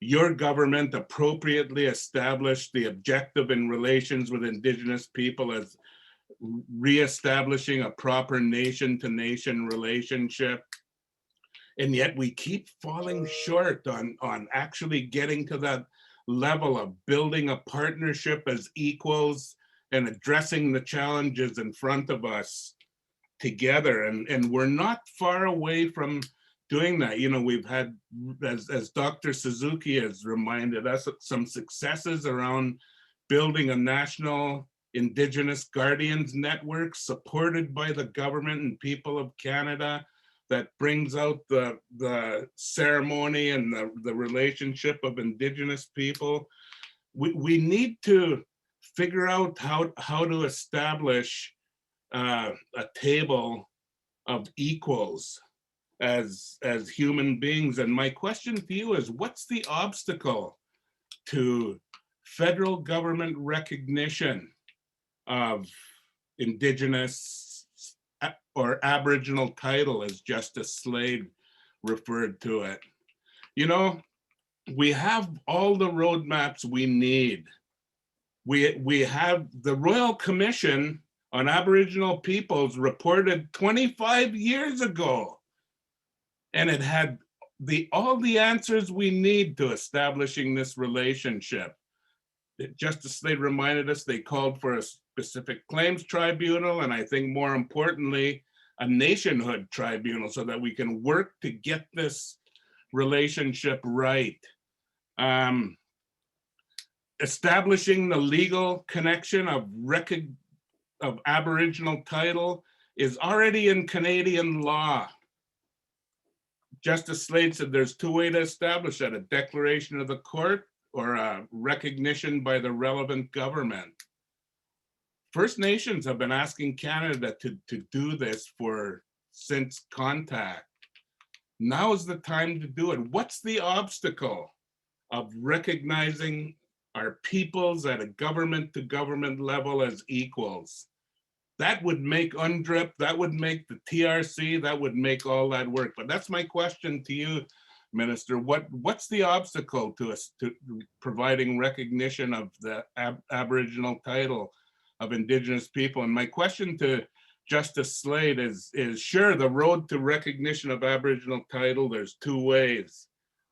Your government appropriately established the objective in relations with Indigenous people as reestablishing a proper nation-to-nation relationship. And yet we keep falling short on actually getting to that level of building a partnership as equals and addressing the challenges in front of us together. And we're not far away from doing that. You know, we've had, as Dr. Suzuki has reminded us, some successes around building a national Indigenous Guardians Network supported by the government and people of Canada that brings out the ceremony and the relationship of Indigenous people. We need to figure out how to establish a table of equals as human beings. And my question to you is, what's the obstacle to federal government recognition of Indigenous or Aboriginal title, as Justice Slade referred to it? You know, we have all the roadmaps we need. We have the Royal Commission on Aboriginal Peoples reported 25 years ago, and it had all the answers we need to establishing this relationship. Justice Slade reminded us they called for a specific claims tribunal, and I think more importantly, a nationhood tribunal, so that we can work to get this relationship right. Establishing the legal connection of Aboriginal title is already in Canadian law. Justice Slade said there's two ways to establish that: a declaration of the court or a recognition by the relevant government. First Nations have been asking Canada to do this since contact. Now is the time to do it. What's the obstacle of recognizing our peoples at a government-to-government level as equals? That would make UNDRIP, that would make the TRC, that would make all that work. But that's my question to you, Minister. What's the obstacle to us to providing recognition of the Aboriginal title of Indigenous people? And my question to Justice Slade is sure, the road to recognition of Aboriginal title, there's two ways.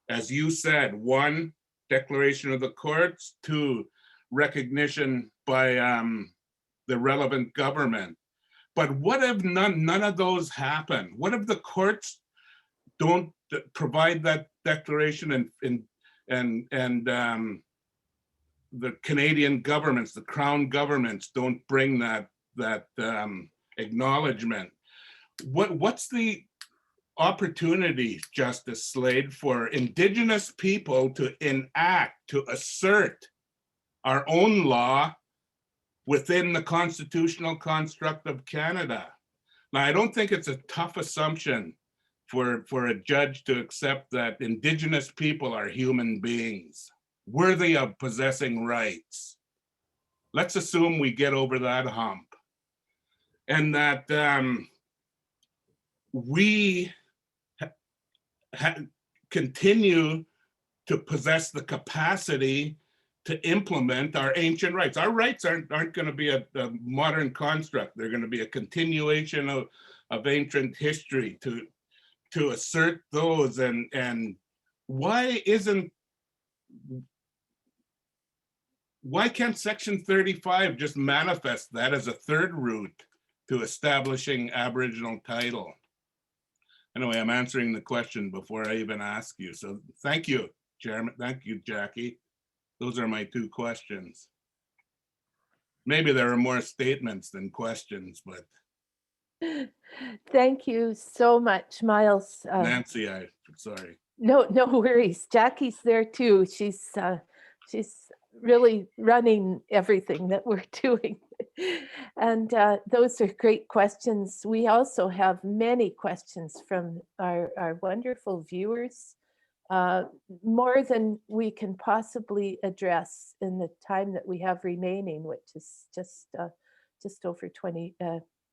As you said, one, declaration of the courts, two, recognition by the relevant government. But what if none of those happen? What if the courts don't provide that declaration and the Canadian governments, the Crown governments don't bring that acknowledgement. What's the opportunity, Justice Slade, for Indigenous people to enact, to assert our own law within the constitutional construct of Canada? Now, I don't think it's a tough assumption for a judge to accept that Indigenous people are human beings, worthy of possessing rights. Let's assume we get over that hump, and that we continue to possess the capacity to implement our ancient rights. Our rights aren't going to be a modern construct. They're going to be a continuation of ancient history, to assert those. And why can't Section 35 just manifest that as a third route to establishing Aboriginal title? Anyway, I'm answering the question before I even ask you. So thank you, Chairman. Thank you, Jackie. Those are my two questions. Maybe there are more statements than questions, but. Thank you so much, Miles. Nancy, sorry. No worries. Jackie's there too. She's really running everything that we're doing. And those are great questions. We also have many questions from our wonderful viewers, more than we can possibly address in the time that we have remaining, which is just over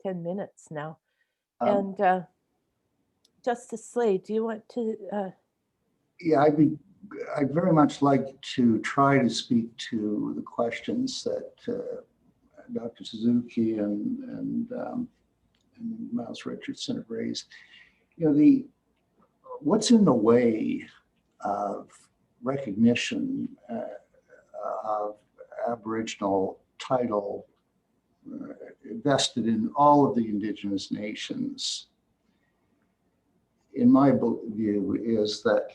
10 minutes now. And Justice Slade, do you want to? Yeah, I'd very much like to try to speak to the questions that Dr. Suzuki and Miles Richardson have raised. You know, what's in the way of recognition of Aboriginal title vested in all of the Indigenous nations, in my view, is that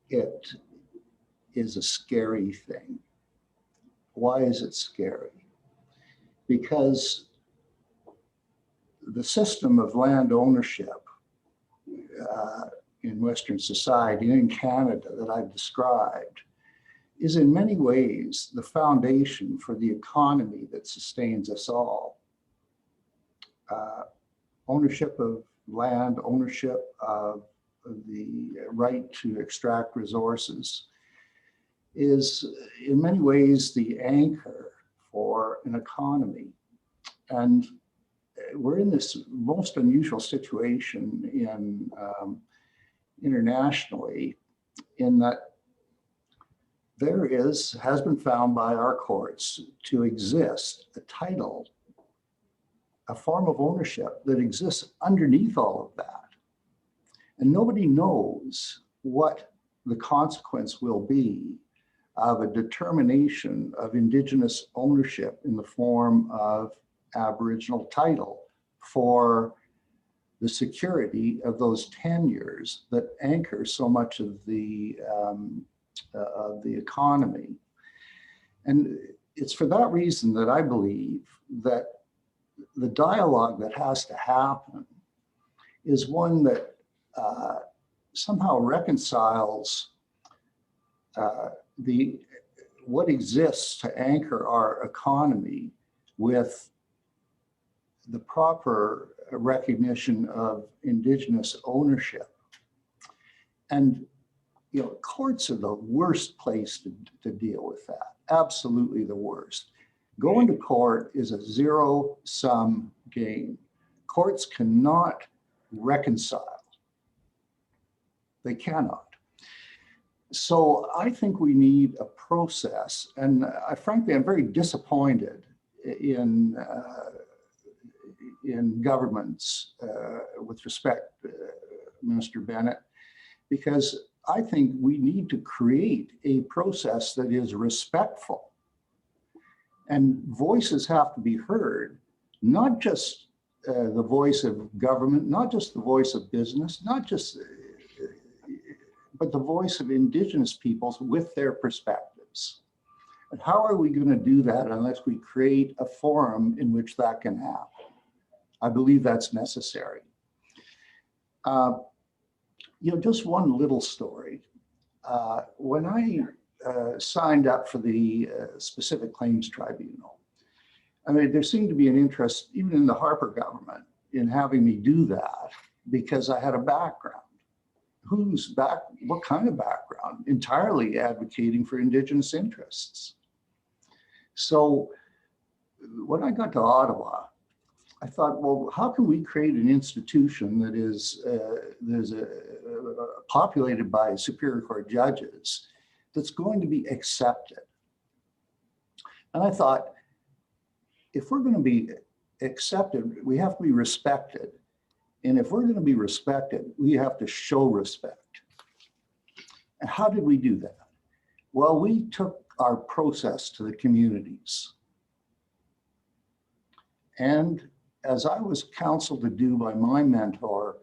it is a scary thing. Why is it scary? Because the system of land ownership in Western society and in Canada that I've described is in many ways the foundation for the economy that sustains us all. Ownership of land, ownership of the right to extract resources is in many ways the anchor for an economy. And we're in this most unusual situation internationally, in that there has been found by our courts to exist a title, a form of ownership that exists underneath all of that. And nobody knows what the consequence will be of a determination of Indigenous ownership in the form of Aboriginal title for the security of those tenures that anchor so much of the economy. And it's for that reason that I believe that the dialogue that has to happen is one that somehow reconciles what exists to anchor our economy with the proper recognition of Indigenous ownership. And courts are the worst place to deal with that. Absolutely the worst. Going to court is a zero-sum game. Courts cannot reconcile. They cannot. So I think we need a process, and frankly, I'm very disappointed in governments with respect, Minister Bennett, because I think we need to create a process that is respectful, and voices have to be heard, not just the voice of government, not just the voice of business, but the voice of Indigenous peoples with their perspectives. And how are we going to do that unless we create a forum in which that can happen? I believe that's necessary. Just one little story. When I signed up for the Specific Claims Tribunal, I mean, there seemed to be an interest, even in the Harper government, in having me do that because I had a background. What kind of background? Entirely advocating for Indigenous interests. So when I got to Ottawa, I thought, well, how can we create an institution that is populated by Superior Court judges that's going to be accepted? And I thought, if we're going to be accepted, we have to be respected. And if we're going to be respected, we have to show respect. And how did we do that? Well, we took our process to the communities. And as I was counseled to do by my mentor,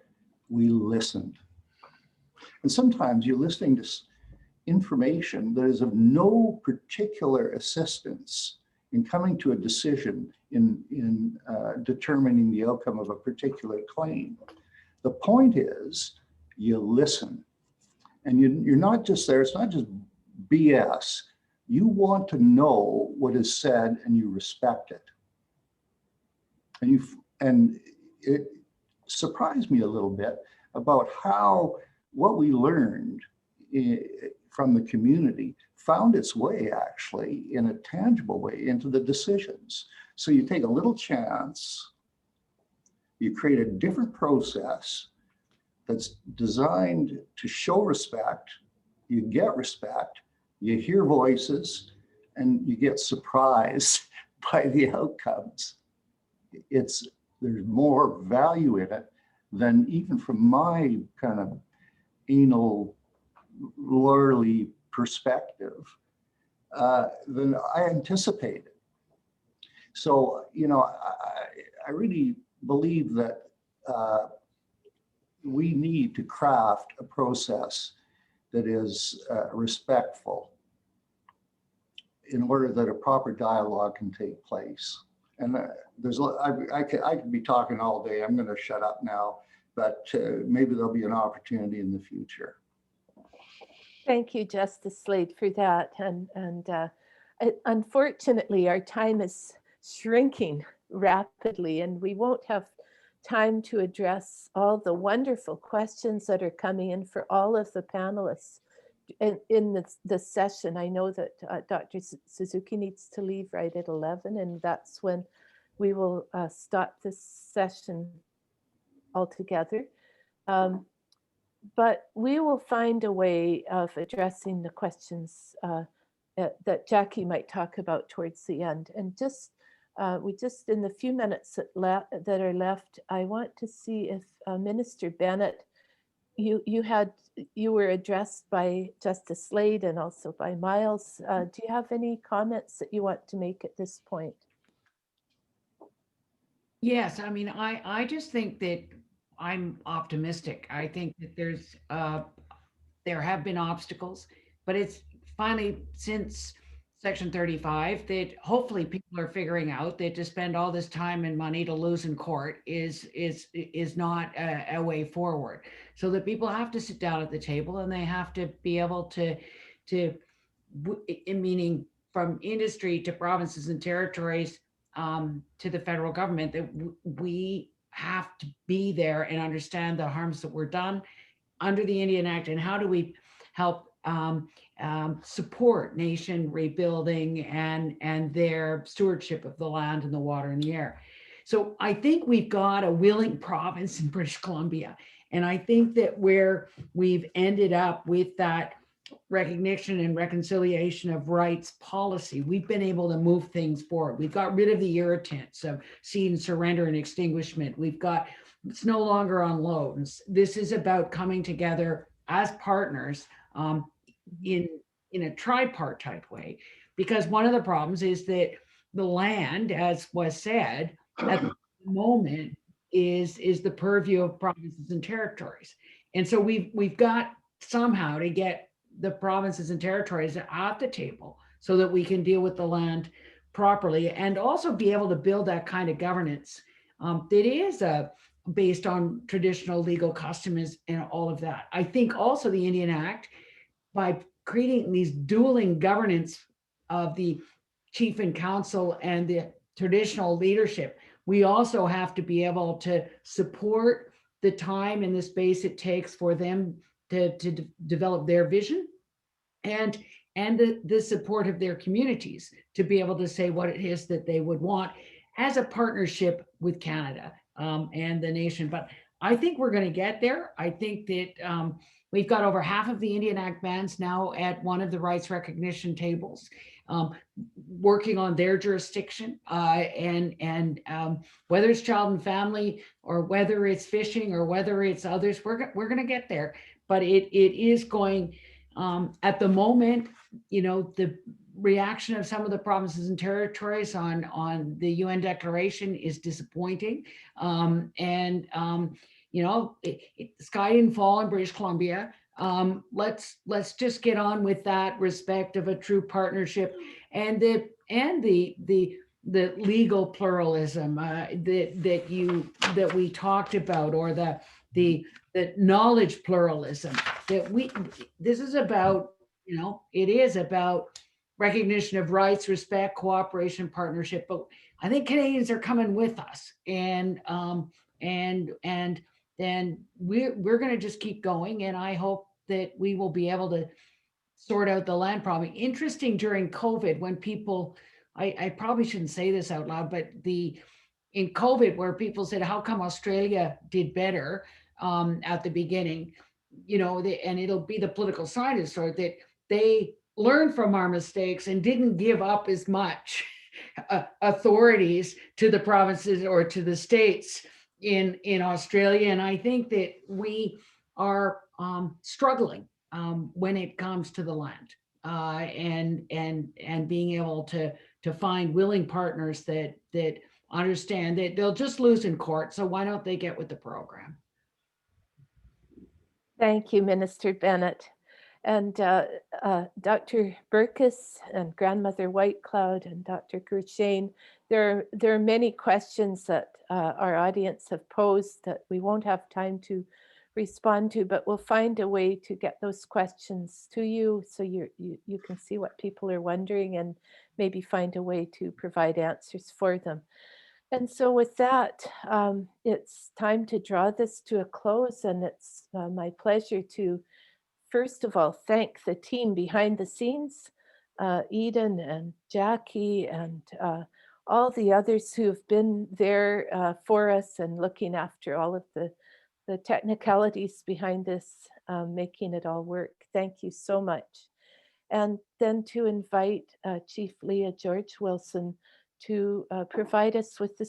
we listened. And sometimes you're listening to information that is of no particular assistance in coming to a decision in determining the outcome of a particular claim. The point is, you listen. And you're not just there, it's not just BS. You want to know what is said and you respect it. And it surprised me a little bit about how what we learned from the community found its way, actually, in a tangible way into the decisions. So you take a little chance, you create a different process that's designed to show respect, you get respect, you hear voices, and you get surprised by the outcomes. There's more value in it than even from my kind of anal, lawyerly perspective than I anticipated. So, I really believe that we need to craft a process that is respectful in order that a proper dialogue can take place. And I could be talking all day. I'm going to shut up now, but maybe there'll be an opportunity in the future. Thank you, Justice Slade, for that. And unfortunately, our time is shrinking rapidly, and we won't have time to address all the wonderful questions that are coming in for all of the panelists in this session. I know that Dr. Suzuki needs to leave right at 11, and that's when we will stop this session altogether. But we will find a way of addressing the questions that Jackie might talk about towards the end. And in the few minutes that are left, I want to see if Minister Bennett, you were addressed by Justice Slade and also by Miles. Do you have any comments that you want to make at this point? Yes, I mean, I just think that I'm optimistic. I think that there have been obstacles, but it's finally since Section 35 that hopefully people are figuring out that to spend all this time and money to lose in court is not a way forward. So that people have to sit down at the table and they have to be able to meaning from industry to provinces and territories to the federal government, that we have to be there and understand the harms that were done under the Indian Act, and how do we help support nation rebuilding and their stewardship of the land and the water and the air. So I think we've got a willing province in British Columbia, and I think that where we've ended up with that recognition and reconciliation of rights policy, we've been able to move things forward. We've got rid of the irritants of cede and surrender and extinguishment. It's no longer on loans. This is about coming together as partners in a tripartite way, because one of the problems is that the land, as was said, at the moment is the purview of provinces and territories. And so we've got somehow to get the provinces and territories at the table so that we can deal with the land properly and also be able to build that kind of governance that is based on traditional legal customs and all of that. I think also the Indian Act, by creating these dueling governance of the chief and council and the traditional leadership, we also have to be able to support the time and the space it takes for them to develop their vision and the support of their communities to be able to say what it is that they would want as a partnership with Canada and the nation. But I think we're going to get there. I think that we've got over half of the Indian Act bands now at one of the rights recognition tables, working on their jurisdiction, and whether it's child and family or whether it's fishing or whether it's others, we're going to get there. But it is going, at the moment, you know, the reaction of some of the provinces and territories on the UN declaration is disappointing. You know, the sky didn't fall in British Columbia. Let's just get on with that respect of a true partnership and the legal pluralism that we talked about, or the knowledge pluralism this is about. You know, it is about recognition of rights, respect, cooperation, partnership. But I think Canadians are coming with us, and then we're going to just keep going. And I hope that we will be able to sort out the land problem. Interesting during COVID, when people, I probably shouldn't say this out loud, but in COVID, where people said, how come Australia did better at the beginning? You know, and it'll be the political scientists, or that they learned from our mistakes and didn't give up as much authorities to the provinces or to the states in Australia. And I think that we are struggling when it comes to the land and being able to find willing partners that understand that they'll just lose in court. So why don't they get with the program? Thank you, Minister Bennett. And Dr. Burkis and Grandmother Whitecloud and Dr. Gershane, there are many questions that our audience have posed that we won't have time to respond to, but we'll find a way to get those questions to you so you can see what people are wondering and maybe find a way to provide answers for them. And so with that, it's time to draw this to a close, and it's my pleasure to first of all thank the team behind the scenes, Eden and Jackie and all the others who have been there for us and looking after all of the technicalities behind this, making it all work. Thank you so much. And then to invite Chief Leah George Wilson to provide us with the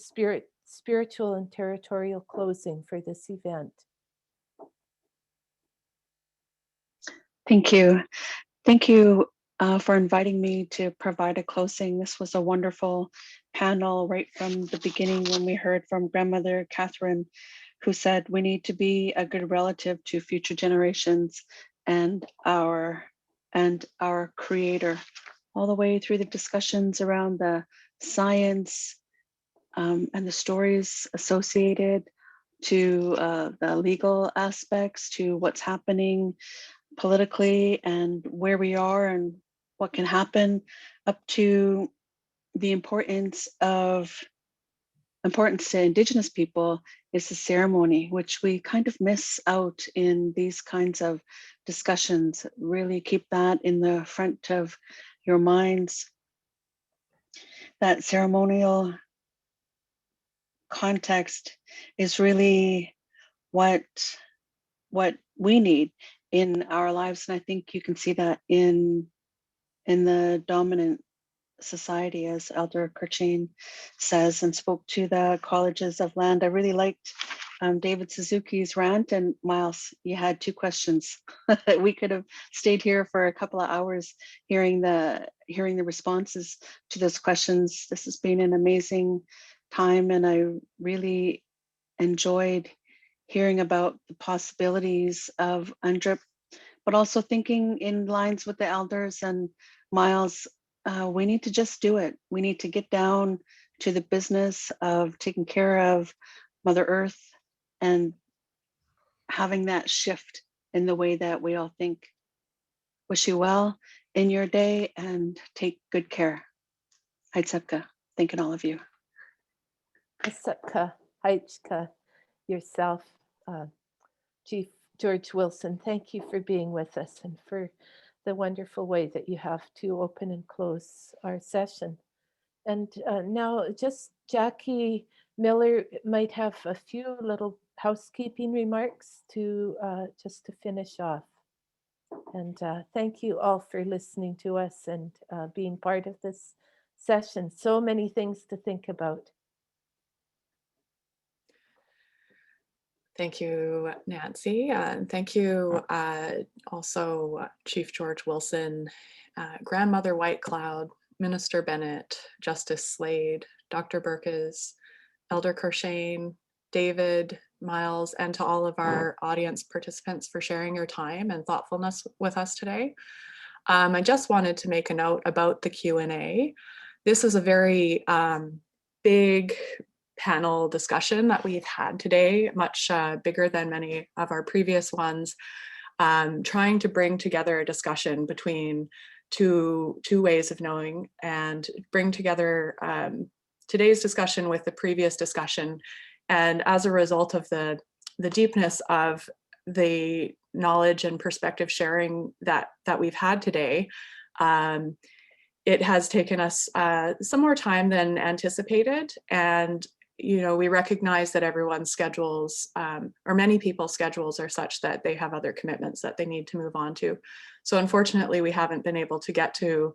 spiritual and territorial closing for this event. Thank you. Thank you for inviting me to provide a closing. This was a wonderful panel right from the beginning, when we heard from Grandmother Catherine, who said we need to be a good relative to future generations and our Creator, all the way through the discussions around the science and the stories associated to the legal aspects, to what's happening politically and where we are and what can happen, up to the importance to Indigenous people is the ceremony, which we kind of miss out in these kinds of discussions. Really keep that in the front of your minds. That ceremonial context is really what we need in our lives. And I think you can see that in the dominant society, as Elder Gershane says, and spoke to the colleges of land. I really liked David Suzuki's rant, and Miles, you had two questions. We could have stayed here for a couple of hours hearing the responses to those questions. This has been an amazing time, and I really enjoyed hearing about the possibilities of UNDRIP, but also thinking in lines with the elders and Miles we need to just do it. We need to get down to the business of taking care of Mother Earth and having that shift in the way that we all think. Wish you well in your day and take good care. Haitsepka, thanking all of you. Asupka, Haichka, yourself, Chief George Wilson, thank you for being with us and for the wonderful way that you have to open and close our session. And now just Jackie Miller might have a few little housekeeping remarks to just to finish off. And thank you all for listening to us and being part of this session. So many things to think about. Thank you, Nancy. And thank you also Chief George Wilson, Grandmother White Cloud, Minister Bennett, Justice Slade, Dr. Burkis, Elder Kershane, David, Miles, and to all of our audience participants for sharing your time and thoughtfulness with us today. I just wanted to make a note about the Q&A. This is a very big panel discussion that we've had today, much bigger than many of our previous ones, trying to bring together a discussion between two ways of knowing and bring together today's discussion with the previous discussion. And as a result of the deepness of the knowledge and perspective sharing that we've had today, it has taken us some more time than anticipated. And we recognize that everyone's schedules, or many people's schedules, are such that they have other commitments that they need to move on to. So unfortunately, we haven't been able to get to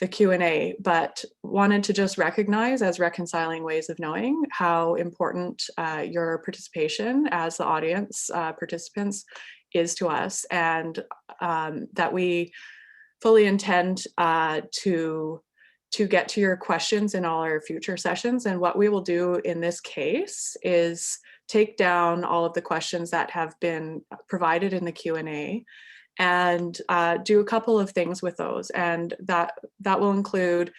the Q&A, but wanted to just recognize, as reconciling ways of knowing, how important your participation as the audience participants is to us, and that we fully intend to get to your questions in all our future sessions. And what we will do in this case is take down all of the questions that have been provided in the Q&A and do a couple of things with those. And that will include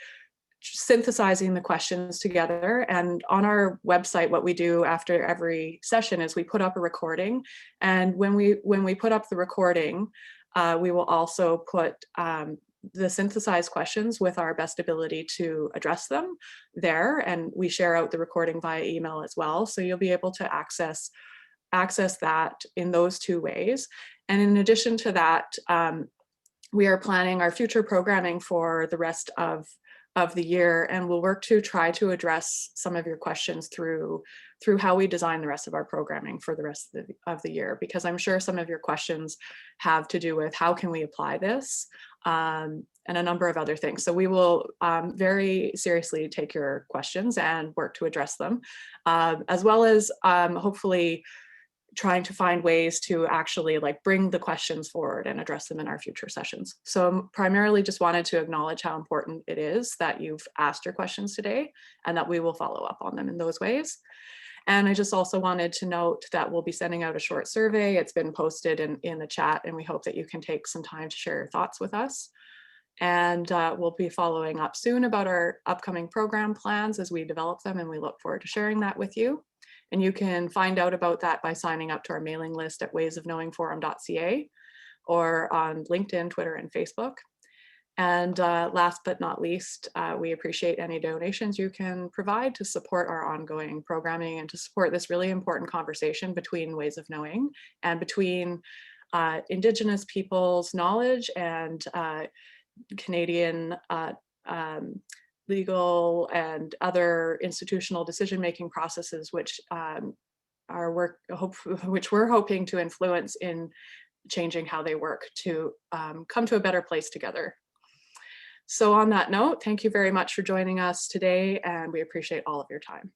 synthesizing the questions together. And on our website, what we do after every session is we put up a recording. And when we put up the recording, we will also put the synthesized questions with our best ability to address them there. And we share out the recording via email as well. So you'll be able to access that in those two ways. And in addition to that, we are planning our future programming for the rest of the year, and we'll work to try to address some of your questions through how we design the rest of our programming for the rest of the year, because I'm sure some of your questions have to do with how can we apply this, and a number of other things. So we will very seriously take your questions and work to address them, as well as hopefully trying to find ways to actually bring the questions forward and address them in our future sessions. So primarily just wanted to acknowledge how important it is that you've asked your questions today and that we will follow up on them in those ways. And I just also wanted to note that we'll be sending out a short survey. It's been posted in the chat, and we hope that you can take some time to share your thoughts with us. And we'll be following up soon about our upcoming program plans as we develop them, and we look forward to sharing that with you. And you can find out about that by signing up to our mailing list at waysofknowingforum.ca or on LinkedIn, Twitter, and Facebook. And last but not least, we appreciate any donations you can provide to support our ongoing programming and to support this really important conversation between ways of knowing and between Indigenous peoples' knowledge and Canadian legal and other institutional decision-making processes, which which we're hoping to influence in changing how they work to come to a better place together. So on that note, thank you very much for joining us today, and we appreciate all of your time.